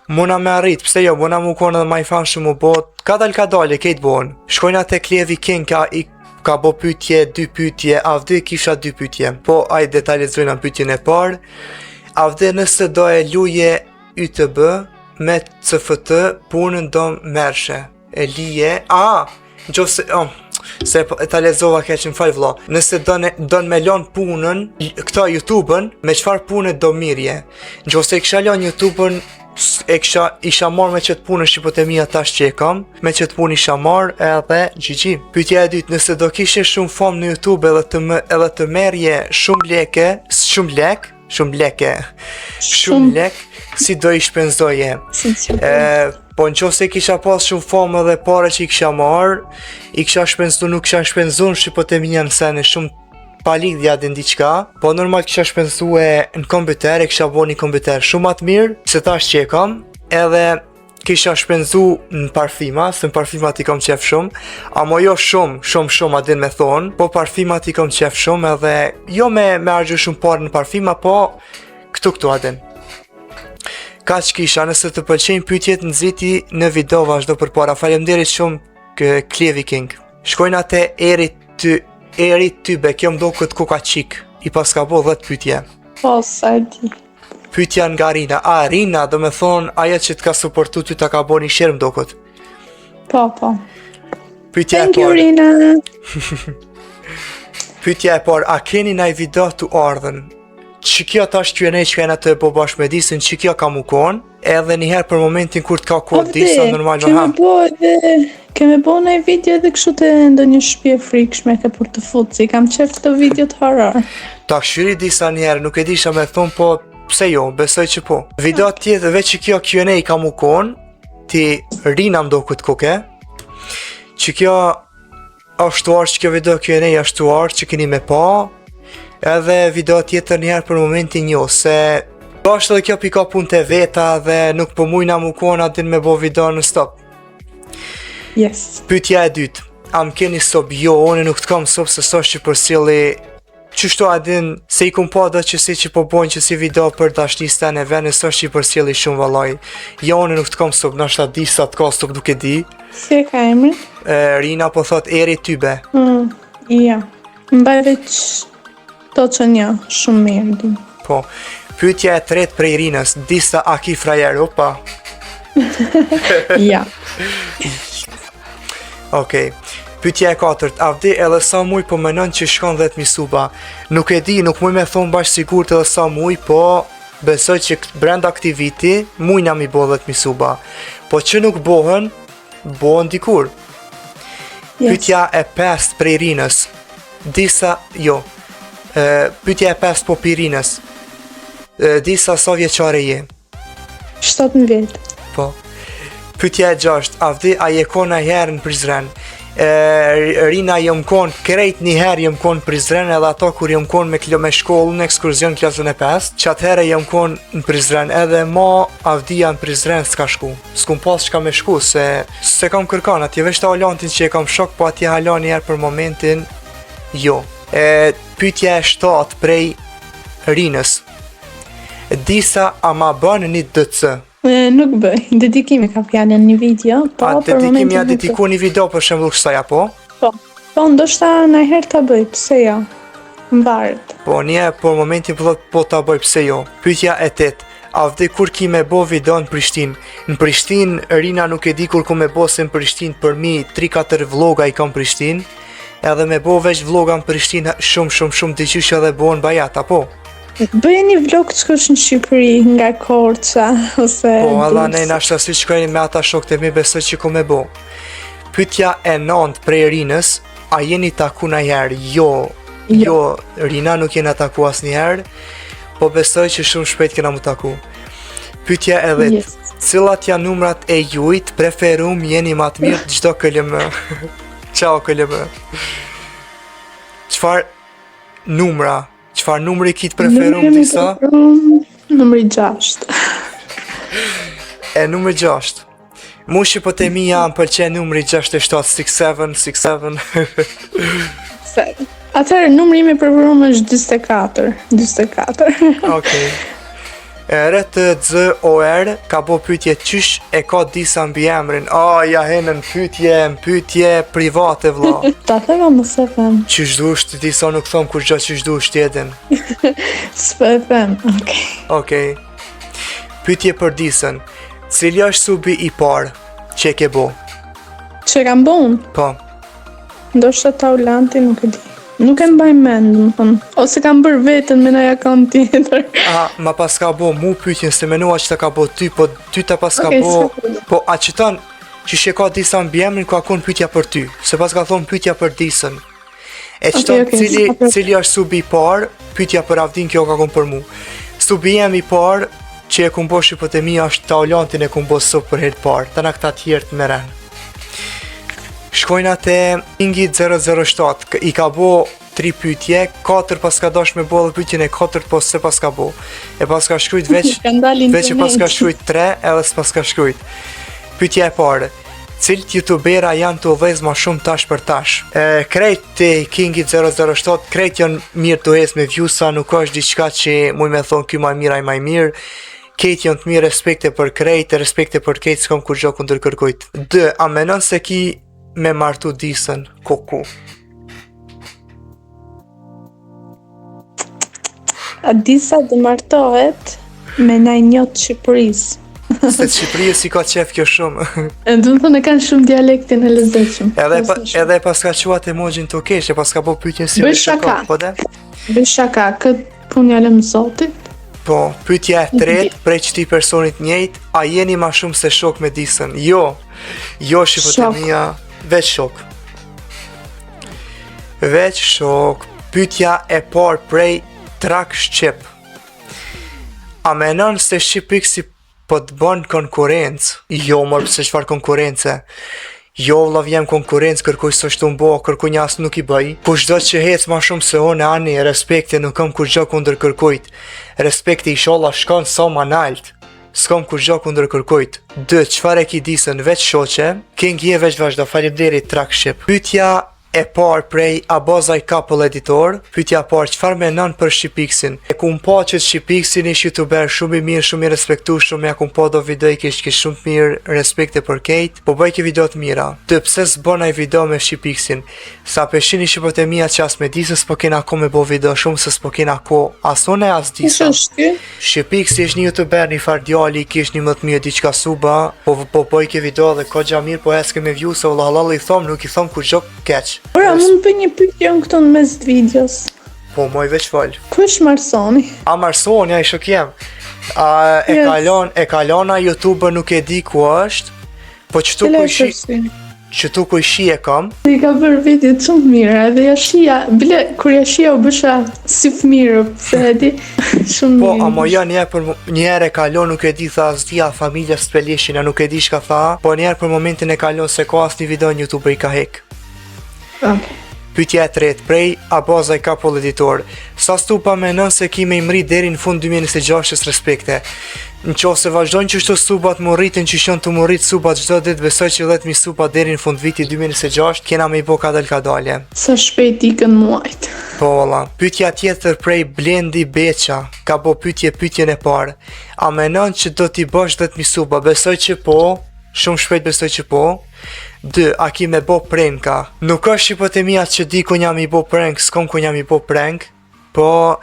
muna me arrit, pse jo, muna mu konë edhe ma i fanë shumë u bot, ka dal e kejtë bon. Shkojnë atë Klevi King ka bo pytje, 2 pytje, avdi kisha 2 pytje, po aj detalizojnë në pytjen e parë. Avde nëse do e luje YTB me CFT punën do mershe e lije se ta lezova keq më fal vlla. Nëse do me lon punën këta YouTube'n, me çfarë punë do mirje? Nëse kisha lon YouTube'n isha marrë me qëtë punë shqipotemia tash që e kam, me qëtë punë isha marrë edhe GG. Pyetja e dytë, nëse do kishe shumë famë në YouTube edhe të merje shumë lek, si do i shpenzoje? Po në qofë se kisha pas shumë famë edhe pare që i kisha marrë, i kisha shpenzu, nuk kisha shpenzu në shqipotemia në sene shumë palidhja dhe ndiqka, po normal kisha shpenzu në kompjuter, e kisha bo një kompjuter shumë atë mirë, se tash që e kam, edhe kisha shpenzu në parfima, se në parfimat i kam qef shumë, amo jo shumë adin me thonë, po parfimat i kam qef shumë edhe jo me argju shumë parë në parfima, po këtu adin. Ka që kisha, nëse të pëlqenjë pyetjet nxiti në video vazhdo për para. Faleminderit shumë Klevi King. Shkojnë atë Eri Tybe, kjo mdo këtë koka qik, i pas ka bo 10 pytje. Po, sa di. Pytja nga Rina. Rina, do me thonë, aja që t'ka supportu ty ta ka bo një shërë mdo këtë. Po. Pytja Thank you, Rina. Pytja e parë, a keni naj video të ardhen? Që kjo tash Q&A që kena të bo bashkë me disën, që kjo ka mu konë, edhe njëherë për momentin kur t'ka kohë disa normal me ha. Keme bo nëj video edhe kështu të ndo një shpje frikshme ka për të futë, si kam qef këto video të harar. Ta këshyri disa njerë, nuk e disha me thonë, po pse jo, besoj që po. Video tjetë veç që kjo Q&A ka mu konë, ti Rina mdo këtë koke, që kjo ashtuar që kjo video Q&A ashtuar që keni me pa, edhe video tjetër njëherë për momentin jo, se Do është edhe kjo pika punë të veta dhe nuk po mujna mu kona din me bo video në stop. Yes. Pyetja e dytë, a më keni sob? Jo, unë nuk të kam sob se s'është që përcjelli qështu a din se i kum pa do që si që po bojnë që si video për dashnista në vene s'është që i përcjelli shumë vallaj. Jo, unë nuk të kam sob, nashta di sa të ka sob duke di. Si e ka emrin? Rina po thot eri tybe. Ja. Mbaj veç to që një, shumë mirë di. Po. Pyetja e tretë prej Rinës, disa a ki frajer, opa. Ja. Okej. Pyetja e katërt, a vdi edhe sa muj po menon që shkon 10.000 suba? Nuk e di, nuk muj me thonë bash sigurt edhe sa muj, po besoj që brenda këtij viti mujna mi bo 10.000 suba. Po që nuk bohen dikur. Yes. Pyetja e pestë prej Rinës, pyetja e pestë po pi Rinës, disa sa vjeqare je? 17. Po. Pyetja e gjashtë, a vdi a je kona herë në Prizren? Rina jëm kon krejt një herë jëm kon në Prizren, edhe ato kur jëm kon me shkollë në ekskurzion klasën e 5, që atëherë jëm kon në Prizren, edhe ma avdia në Prizren s'ka shku. S'kum pas çka me shku, se kam kërkan, atje veç ta halantin që e kam shok, po atje halan një herë për momentin, jo. Pyetja e 7 prej Rinës, disa a ma bën një DC? Nuk bëj, dedikimi ka fjallën një video, po A për momentin dedikimi a nuk dediku një video për shembull kësaj apo? Po, ndoshta në herë ta bëj, pse jo? Mbarët. Po një për momentin po ta bëj, pse jo? Pyetja e 8, a vdi kur ki me bo video në Prishtinë? Në Prishtinë, Rina nuk e di kur ku me bo se në Prishtinë, për mi 3-4 vloga i kam Prishtinë, edhe me bo veç vloga në Prishtinë shumë diqysh edhe bo në Bajat, apo? Bëj një vlog të shkosh në Shqipëri nga Korça ose Po, alla ne nashta si shkojnë me ata shokët e mi besoj që ku me bo. Pyetja e 9 prej Rinës, a jeni taku ndonjëherë? Jo, Rina nuk jena taku asnjëherë, po besoj që shumë shpejt kena mu taku. Pyetja e 10, Yes. cilat janë numrat e jujt preferum jeni ma të mirë çdo KLM? Ciao KLM. Çfarë numri ki të preferum disa? Numri 6. Numri 6. Mu shqipotëmia më pëlqen numri 67, 67. Atëherë numri im i preferuar është 44. Okej. RTZOR ka bo pyetje qysh e ka disa mbi emrin. Ja henën pyetje private vlla. Ta thema mos e them. Qysh dush ti disa nuk thom kur gjatë qysh dush tjetën. S'po e them. Okej. Pyetje për disën. Cili është subi i parë që e ke bo? Që kam bon? Po. Ndoshta Taulanti, nuk e di. Nuk e mbaj mend, më thënë. Ose kam bërë vetën me një akont tjetër. Ma pas ka bo mu pyetjen se menua që ta ka bo ty, po ty ta pas ka bo. Po a qëtan që she ka disa mbi emrin ka kon pyetja për ty, se pas ka thonë pyetja për disën. E qëtan cili është subi i parë, pyetja për Avdin kjo ka kon për mu. Subi jem i parë që e kumbo shqipotëmia është Taulantin e kumbo sop për herë të parë, tana këta tjertë me ren. Shkojna te Ingi 007, i ka bo 3 pyetje, 4 pas ka dash me bo dhe pyetjen e 4 po se pas ka bo. E pas ka shkrujt veç e pas ka shkrujt 3 edhe s'pas ka shkrujt. Pyetja e parë, cilt youtubera janë të udhëz ma shumë tash për tash? Krejt te Kingi 007, krejt janë mirë të udhëz me viewsa, nuk është diçka që muj me thonë ky ma mirë ai ma i mirë. Kejt janë të mirë, respekte për krejt, respekte për kejt s'kom kur gjo kundër kërkujt. 2. A menon se ki me martu disën koku? A disa dhe martohet me najnjot Shqipërisë. Se të Shqipëria si ka qef kjo shumë. Do të thonë kanë shumë dialektin e lezetshëm. Edhe pas ka quat emojin të kesh, e pas ka bo pyetjen si Bëj shaka. Po dhe? Bëj shaka, këtë punë jalëm Zotit. Po, pyetja e tretë prej çti personit njëjt, a jeni ma shumë se shok me disën? Jo shqipotëmia, veç shok. Pyetja e parë prej Trak Shqip. A menon se Shqipik si po të bën konkurrencë? Jo, mor, pse çfarë konkurrence? Jo vlla vjem konkurrencë, kërkuj s'është mbo, kërkuj as nuk i bëj. Kushdo që hec ma shumë se unë ani, respekti nuk kam kurrë kundër kërkujt. Respekti inshallah shkon sa më nalt. S'kam kurrë kundër kërkujt. 2. Çfarë e ki disën veç shoqe? King je veç vazhdo, faleminderit Trakship. Pyetja e parë prej Abazaj Couple Editor, pyetja e parë, çfarë mendon për Shqipiksin? E kum pa që Shqipiksin ish youtuber shumë i mirë, shumë i respektueshëm, ja kum pa do video i kish shumë mirë, respekte për Kate, po bëj ke video të mira. Të pse s'bën ai video me Shqipiksin? Sa peshin shqipotëmia që as me disës po kena ko me bo video shumë se s'po kena ko as unë as disa. Shqipiksi është një youtuber, një far djali, kish 11.000 diçka suba, po bëj ke video dhe ko gja mirë, po eske me view se valla i thom, nuk i thom kur gjok keq. Ora, mund bëj një pyetje këtu në mes të videos. Po, moj veç fol. Kush Marsoni? A Marsoni, ai shok jem. E kalon a YouTube nuk e di ku është. Po çtu ku shi e kam. I ka bërë video shumë mirë, edhe ja shija, bile kur ja shija u bësha si fëmijë, pse e di. Shumë Po, mirë. amo jo një herë e kalon, nuk e di tha as dia familja s'pelishin, nuk e di çka tha, po një herë për momentin e kalon se ka asnjë video në YouTube i ka hek. Okay. Pyetja e tretë prej Abazaj Couple Editor. Sa stupa menon se kime i mri deri në fund 2026 respekte? Në qoftë se vazhdojnë që shto subat më rritin që shon të më rrit subat çdo ditë, besoj që 10.000 subat deri në fund viti 2026 kena me i bo kadal kadalje. Sa shpejt ikën muajt. Po valla. Pyetja tjetër prej Blendi Beqa. Ka bo pyetjen e parë. A menon që do t'i bosh 10.000 suba? Besoj që po. Shumë shpejt besoj që po. 2. A ki me bo pranka? Nuk është hipotemia që di ku jam i bo prank, s'kom ku jam i bo prank, po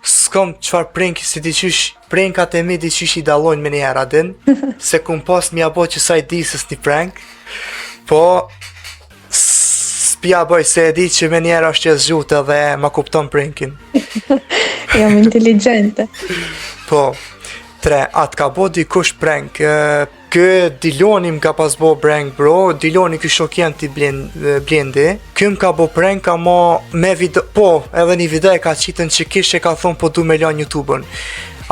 s'kom çfarë prank si diqysh, prankat e mi diqysh i dallojnë me njëherë adin, se kum pas m'ja bo që sa i disës një prank, po s'pja boj se e di që me njerë është e zgjutë dhe ma kupton prankin. Jam inteligente. Po. 3. Atë ka bo dikush prank? Kë Diloni m'ka pas bo prank bro, Diloni kë shokjen ti Blendi. Kë m'ka bo prank ama me video, po edhe një video e ka qitën që kish e ka thonë po du me lan YouTube-ën.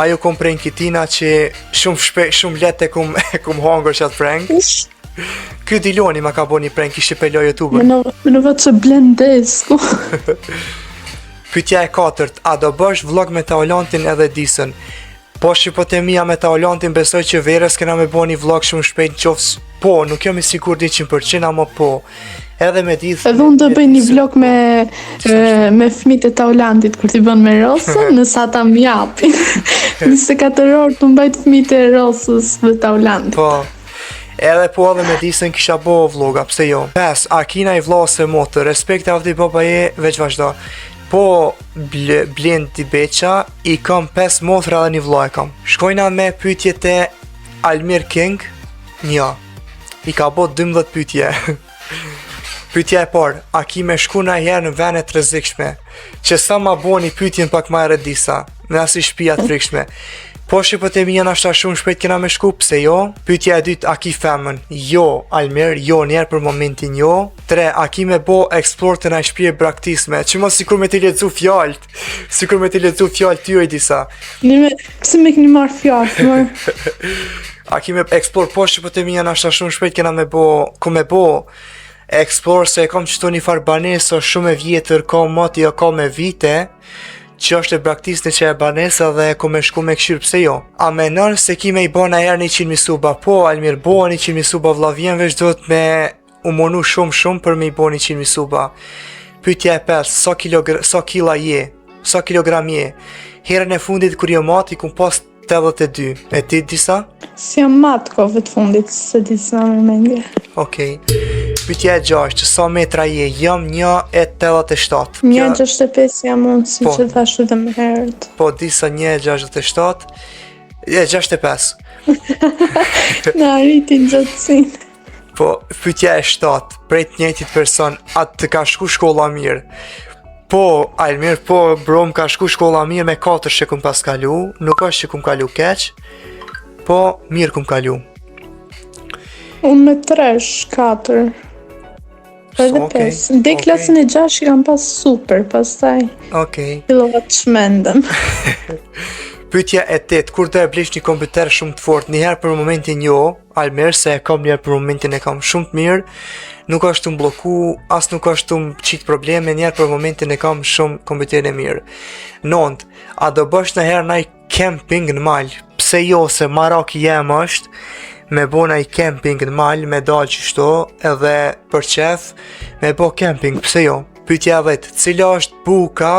Ajo kom prank i tina që shumë let e kum hangër që atë prank. Kë Diloni ma ka bo një prank, ishte pe lo YouTube-ën. Më në vëtë që Blendesku. Pyetja e 4. A do bësh vlog me Taolantin edhe disën? Po shqipotemia me Taolantin besoj që verës kena me bo një vlog shumë shpejt në qofës. Po, nuk jam i sigur 100%, ama po. Edhe me disën. Edhe unë do bëj një vlog me fëmijët e Taolantit kur t'i bën me Rosën, nëse ata m'japin. 24 orë të mbajt fëmijët e Rosës dhe Taolantit. Po. Edhe po edhe me disën kisha bo vloga, pse jo. 5. A kina i vlasë e motë, respekt e avdi baba je, veç vazhdo. Po Blendi Beqa, i kam 5 mothra dhe një vlla e kam. Shkojna me pyetjet e Almir King. Nja, i ka bo 12 pyetje. Pyetja e parë, a ki me shku na herë në vene të rrezikshme? Që sa ma bo një pyetjen pak ma e disa, në asi shpia të frikshme. Po shqipotemia nashta shumë shpejt kena me shku, pse jo? Pyetja e dytë, a ki femën? Jo, Almir, jo njerë për momentin jo. 3. A ki me bo explore të na shpije braktisme? Që mos sikur me t'i ledzu fjallët. Sikur me t'i ledzu fjallët ty e disa. Pse me këni marrë fjallët, A ki me explore, po shqipotemia nashta shumë shpejt kena me bo, ku me bo explore se e kam qëto një farë banesë shumë e vjetër, ka mati o ka me vite, që është e braktisni që e banesa dhe ku me shku me këshirë, pse jo? A menon se ki me i bona herë 100.000 suba? Po, Almir, bo 100.000 suba vlla vjen veç do të me u monu shumë për me i bo 100.000 suba. Pyetja e 5, sa kila je? Sa kilogram je? Herën e fundit kur jo mati kum pas 82. E ti disa? Si jam matë kove të fundit, se disa me mendje. Okej. Pyetja e 6, sa metra je? Jam 1,87. 1,65 jam unë, si që thashu dhe më herët. Po, disa 1,67. 65. Në arritin gjatësin. Po, pyetja e 7, prej të njëjtit person, atë të ka shku shkolla mirë? Po, Almir, po, bro, më ka shku shkolla mirë me 4 që kum pas kalu, nuk është që kum kalu keq, po, mirë kum kalu. Unë me 3, 4. Edhe 5. Dhe klasën e 6 i kam pas super, pastaj. Okej. Fillova të shmendem. Pyetja e 8, kur do e blesh një kompjuter shumë të fortë? Njëherë për momentin jo, Almer se e kam mirë për momentin e kam shumë të mirë. Nuk është të më bloku, as nuk është të më qitë probleme, njerë për momentin e kam shumë kompjuterin e mirë. 9. A do bësh në herë naj camping në mal? Pse jo, se maraki jem është me bo naj camping në mal, me dalë qështo, edhe për qef, me bo camping, pse jo? Pyetja 10. Cila është buka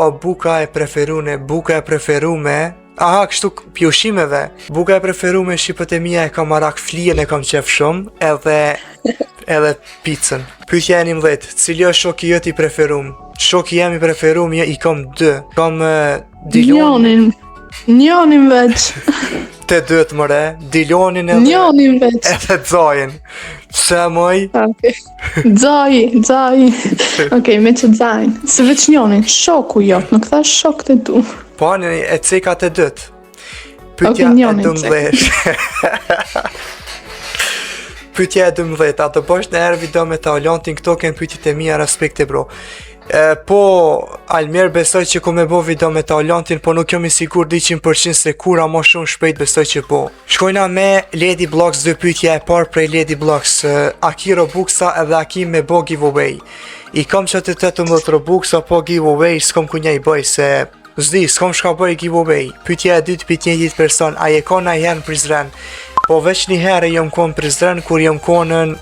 o buka e preferune? Buka e preferume, aha, kështu pjushimeve. Buka e preferume shqipët e mia e kam marak flijen e kam qef shumë, edhe pizzën. Pyetja e 11. Cili është shoki jëti preferum? Shoki jemi preferum, i kam 2. Kam Dilonin. Njonin veç. Të dytë mëre, Dilonin Njonin veç. edhe Xajin. Pse moj? Okay. Xaji. Okej, me që Xajin. Se veç njonin, shoku jot, nuk thash shok të tu. Po, e ceka të dytë. Pyetja Okej, e njonin 12. Pyetja e 12. A të bësh në herë video me ta Olantin, këto kënë pyetjet e mia, respekte bro. Po, Almer, besoj që ku me bo video me ta Olantin, po nuk jam i sigur 100% se kura ma shumë shpejt besoj që po. Shkojna me Lady Blocks, 2 pyetja e parë prej Lady Blocks. Aki Robuxa edhe Aki me bo giveaway. I kam që të 18 Robuxa, po giveaway s'kom ku nja i bëj, se zdi, s'kom shka bëj giveaway. Pyetja e dytë pyet një ditë person, a je ka najher në Prizren? Po veç një herë jam kon Prizren, kur jam konën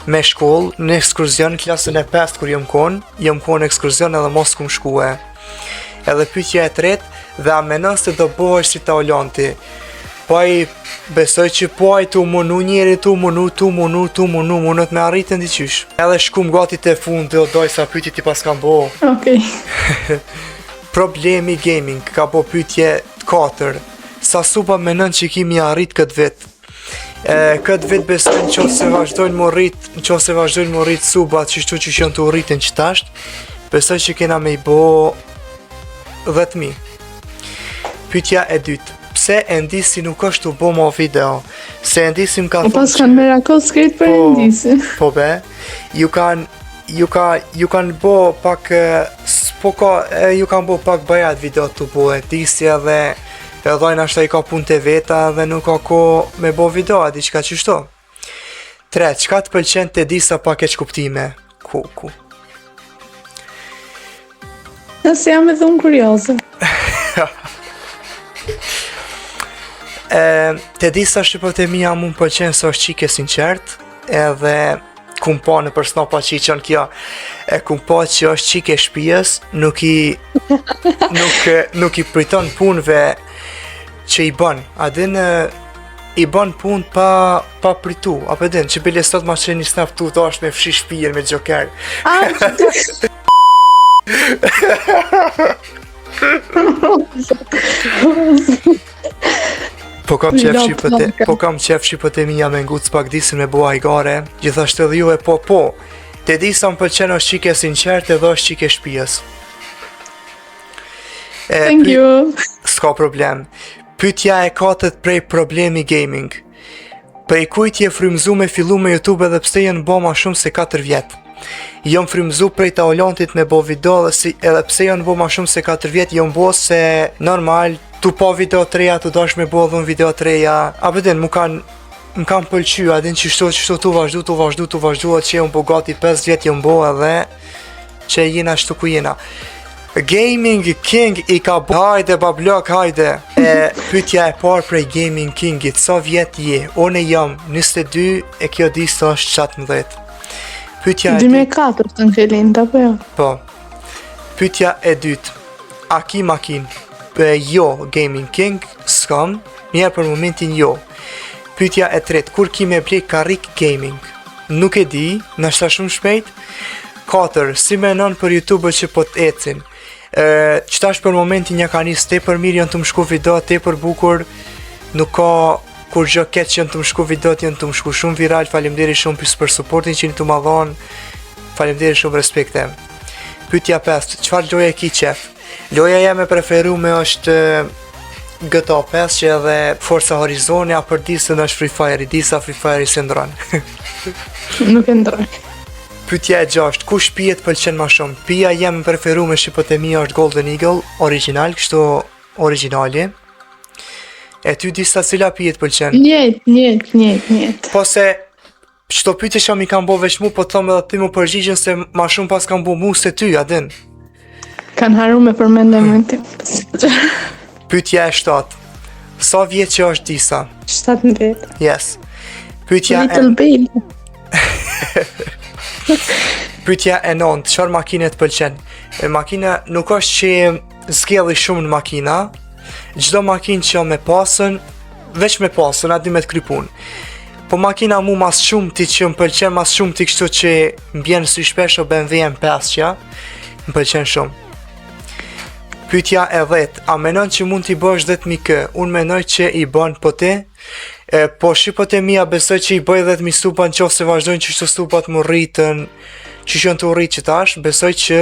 me shkollë, në ekskurzion, klasën e 5 kur jam kon ekskurzion edhe mos kum shkue. Edhe pyetja e tretë, dhe a menon se do bëhesh si ta Olanti? Po ai besoj që po ai tu munu njeri, tu munu me arritën diqysh. Edhe shkum gati te fundi, o doj sa pyetje ti pas kam bo. Okej. Problemi gaming, ka po pyetje 4. Sa suba menon që kimi arrit këtë vit? Këtë vit besoj në qo se vazhdojnë më rrit subat qështu që janë të rritën që tasht, besoj që kena me i bo 10.000. Pyetja e dytë. Pse Endisi nuk është të bo mo video? Se Endisi më ka thonë Pas kanë mirakoll skrit për Endisi. Po be, ju kanë bo pak, ju kanë bo pak bajat video të bo Endisi edhe dojnë ashtë i ka punë të veta dhe nuk ka ko me bo video, a di qka qështo. 3. Qka të pëlqen të disa pak e qkuptime? Ku? Nëse jam edhe unë kurioze. Të disa shqipët e mija mu më pëlqen së është qike sinqert, edhe kum pa në përsna pa që i qënë kja, kum pa që është qike shpijes, nuk i priton punëve që i bën, adin i bën punë pa pritu, apo din, që bile sot ma që një snap tu të është me fshi shpijen me Joker. Po kam qef shqipët e mija me ngutë s'pak disin me bua i gare, gjithashtë edhe ju e po, të disa më pëlqen është qike sinqert edhe është qike shpijes. Thank you. S'ka problem. Pyetja e 4 prej Problemi Gaming. Prej kujt je frymzu me fillu me YouTube edhe pse jenë bo ma shumë se 4 vjet? Jom frymzu prej ta Olantit me bo video edhe pse janë bo ma shumë se 4 vjet, jom bo se normal, tu po video të reja, tu dash me bo dhën video të reja, apëtin, më kanë pëlqy, adin qështu tu vazhdu, që jom bo gati 5 vjet jom bo edhe që jena shtu ku jena. Gaming King i ka bo... Hajde bablok, hajde. Pyetja e parë prej Gaming Kingit, sa vjet je? One jam 22 e kjo disa është 17. Pyetja e 2004 të në filin, apo jo? Po. Pyetja e dytë. Aki makin? Jo, Gaming King, s'kam. Mirë për momentin jo. Pyetja e tretë. Kur ki me blej karrik gaming? Nuk e di, nashta shumë shpejt. 4. Si menon për YouTube që po të ecin? Qëtash për momentin një ka njës te për mirë, janë të më shku video te për bukur, nuk ka kur gjë keq që janë të më shku video, janë të më shku shumë viral, falemderi shumë për supportin që një të më dhonë, falemderi shumë respekte. Pyetja 5, qëfar loja e ki qef? Loja jam e preferume është GTA 5 që edhe Forza Horizon, a për disën është Free Fire, i disa Free Fire i se ndronë. Nuk e ndronë. Pyetja e 6, kush pijet pëlqen ma shumë? Pija jem preferume shqipët e mija është Golden Eagle, original, kështu originali. E ty disa cila pije të pëlqen? Njët. Po se çdo pyetje që mi kanë bo veç mu, po thom edhe ti më përgjigjen se ma shumë pas kanë bo mu se ty, a din? Kanë haru me përmendimin tim. Pyetja e 7. Sa vjeç që është Disa? 17. Yes. Pyetja Little baby. Pyetja e 9. Çfarë makine të pëlqen? Makina nuk është që zgjelli shumë në makina. Çdo makinë që me pasën, veç me pasën, a di me të kry punë. Po makina mu mas shumë ti që më pëlqen, mas shumë ti kështu që më bjenë si shpesh o BMW M5-qa, më pëlqen shumë. Pyetja e 10. A menon që mund t'i bësh 10.000 kë? Unë menoj që i bën po ti. Po shqipët e mia besoj që i bëj 10.000 stupa në qofë se vazhdojnë që shto stupat më rritën, që shën të rritë që tash, besoj që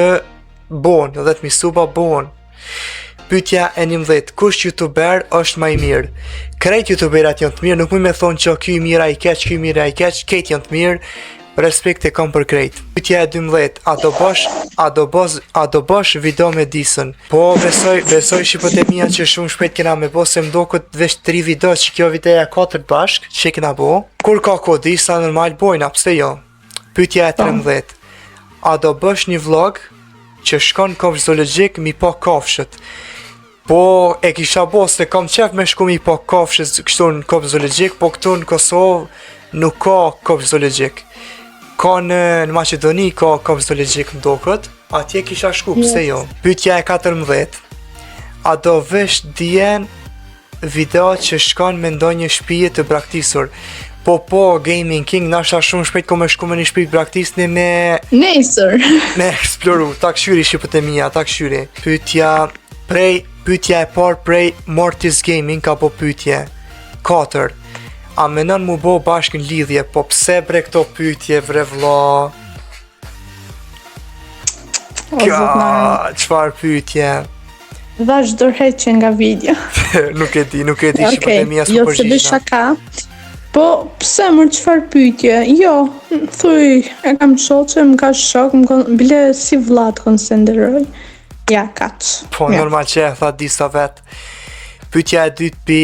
bon, 10.000 stupa bon. Pyetja e 11. Kush youtuber është më i mirë? Krejt youtuberat janë të mirë, nuk më me thonë që ky i mirë ai keq, ky i mirë ai keq, këtë janë të mirë, respekt e kam për krejt. Pyetja e 12. A do bësh video me Disën? Po besoj shqipët e mia që shumë shpejt kena me bo, se mdo këtë veç 3 video që kjo videja 4 bashk që kena bo. Kur ka ko Disa normal bojna, pse jo? Pyetja e 13. A do bësh një vlog që shkon kofsh zoologjik mi po kofshët? Po e kisha bo se kam qef me shku mi po kofshët kështu në kofsh zoologjik, po këtu në Kosovë nuk ka kofsh zoologjik. Ka në Maqedoni ka kofsh zoologjik më dokët, atje kisha shku, pse jo? Pyetja e 14. A do vesh djen video që shkon me ndonjë shtëpi të braktisur? Po, Gaming King, nasha shumë shpejt ko me shku me një shtëpi braktisni me... Nesër. Me eksploru, ta këshyri shqipët e mia, ta këshyri. Pyetja e parë prej Mortis Gaming ka po pyetje 4. A menon mu bo bashkë në lidhje? Po pse bre këto pyetje bre vlla? Çfarë pyetje? Vazhdo heqje nga video. Nuk e di shqipët e mia s'u jo përgjigj. se bëj shaka. Po pse më çfarë pyetje? Jo, thuj, e kam shoqe, më ka shok, bile si vlla të konsideroj. Ja, kaç. Po, normal që e tha Disa vet. Pyetja e dytë pi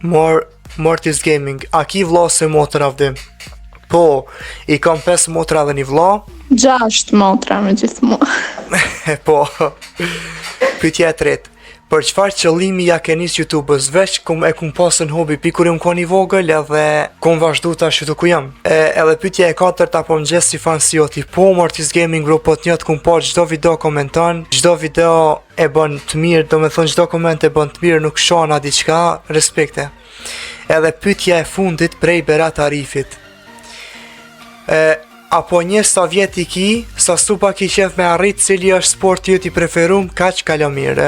Mortis Gaming. A ki vlla se motra vdim? Po, i kam 5 motra dhe një vlla. 6 motra me gjithmonë. Po. Pyetja e tretë. Për çfarë qëllimi ja ke nis YouTube-ës? Veç e kum pasën hobi pi kur jam kon i vogël edhe kum vazhdu tash këtu ku jam. Edhe pyetja e katërt apo më gjes si fan si joti. Po Mortis Gaming Group po të njët kum pa çdo video komenton, çdo video e bën të mirë, domethënë çdo koment e bën të mirë, nuk shona diçka, respekte. Edhe pyetja e fundit prej Berat Arifit. Apo një sa vjet i ki, sa stupa ki qef me arrit, cili është sporti jëti preferum, kaq kalo mirë.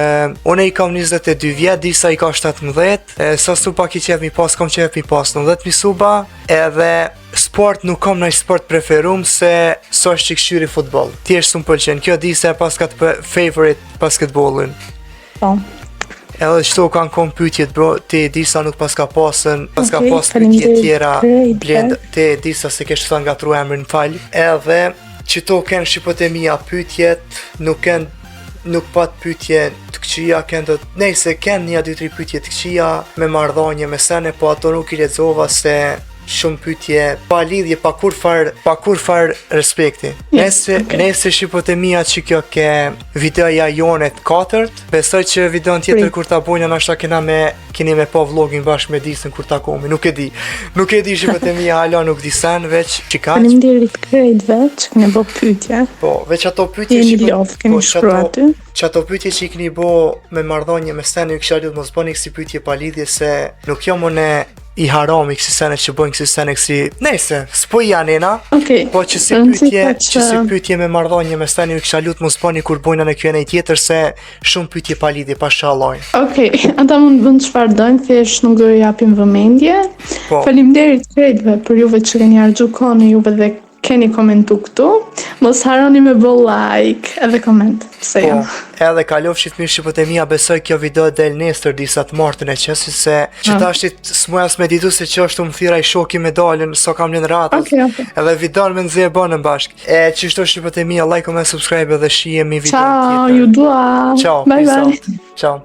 Une i kam 22 vjet, Disa i ka 17, sa stupa ki qef mi pas, kam qef mi pas 90.000 suba, edhe sport nuk kam nëjë sport preferum, se so është që këshyri futbol. Thjesht s'm pëlqen, kjo Disa e pas ka të favorite basketballin. Po. Edhe qëto kanë kom pytjet bro, ti Disa nuk pas ka pasën, pas ka pasë pytjet tjera, blend, ti Disa se kesh të nga tru emrin fal. Edhe qëto kënë shqipët e mia pytjet, nuk pat pytje të këqia, nejse kënë një 2-3 pytje të këqia, me mardhanje, me sene, po ato nuk i lexova se shumë pytje pa lidhje, pa kur far respekti. Nese shqipët e mia që kjo ke videoja jonet 4, besoj që videon tjetër kur ta bojnë nashta keni me pa vlogin bashkë me Disën kur ta komi, nuk e di shqipët e mia hala nuk di sen, veç që ka. Faleminderit krejtve që keni bo pyetje. Po, veç ato pyetje që ato pyetje që i keni bo me marrëdhënie me sen, ju kisha lidh mos bëni kësi pyetje pa lidhje se nuk jam unë i harami kësi sene që bëjnë kësi sene kësi... Nese, s'po i janina, po që si pytje me mardhonje me stani u kisha lutë mos bëni kur bojnë në Q&A tjetër se shumë pytje pa lidhje, pa shalojnë. Ata mund bënd çfarë dojnë, thjesht nuk do i japim vëmendje. Faleminderit krejtve për juve që keni harxhu kohën e juve dhe keni komentu këtu. Mos harroni me bë like edhe koment, pse jo. Edhe kalofshit mirë shqipët e mia, besoj kjo video del nesër Disa të martën e qesi se që ta ashtit s'mujas me ditu se që është më thira i shoki me dalën, so kam lën ratës, edhe video me nëzje e banën bashk. Qështu shqipët e mia, like, comment, subscribe edhe shihemi video tjetër. Ciao, ju dua. Ciao, bye bye. Ciao.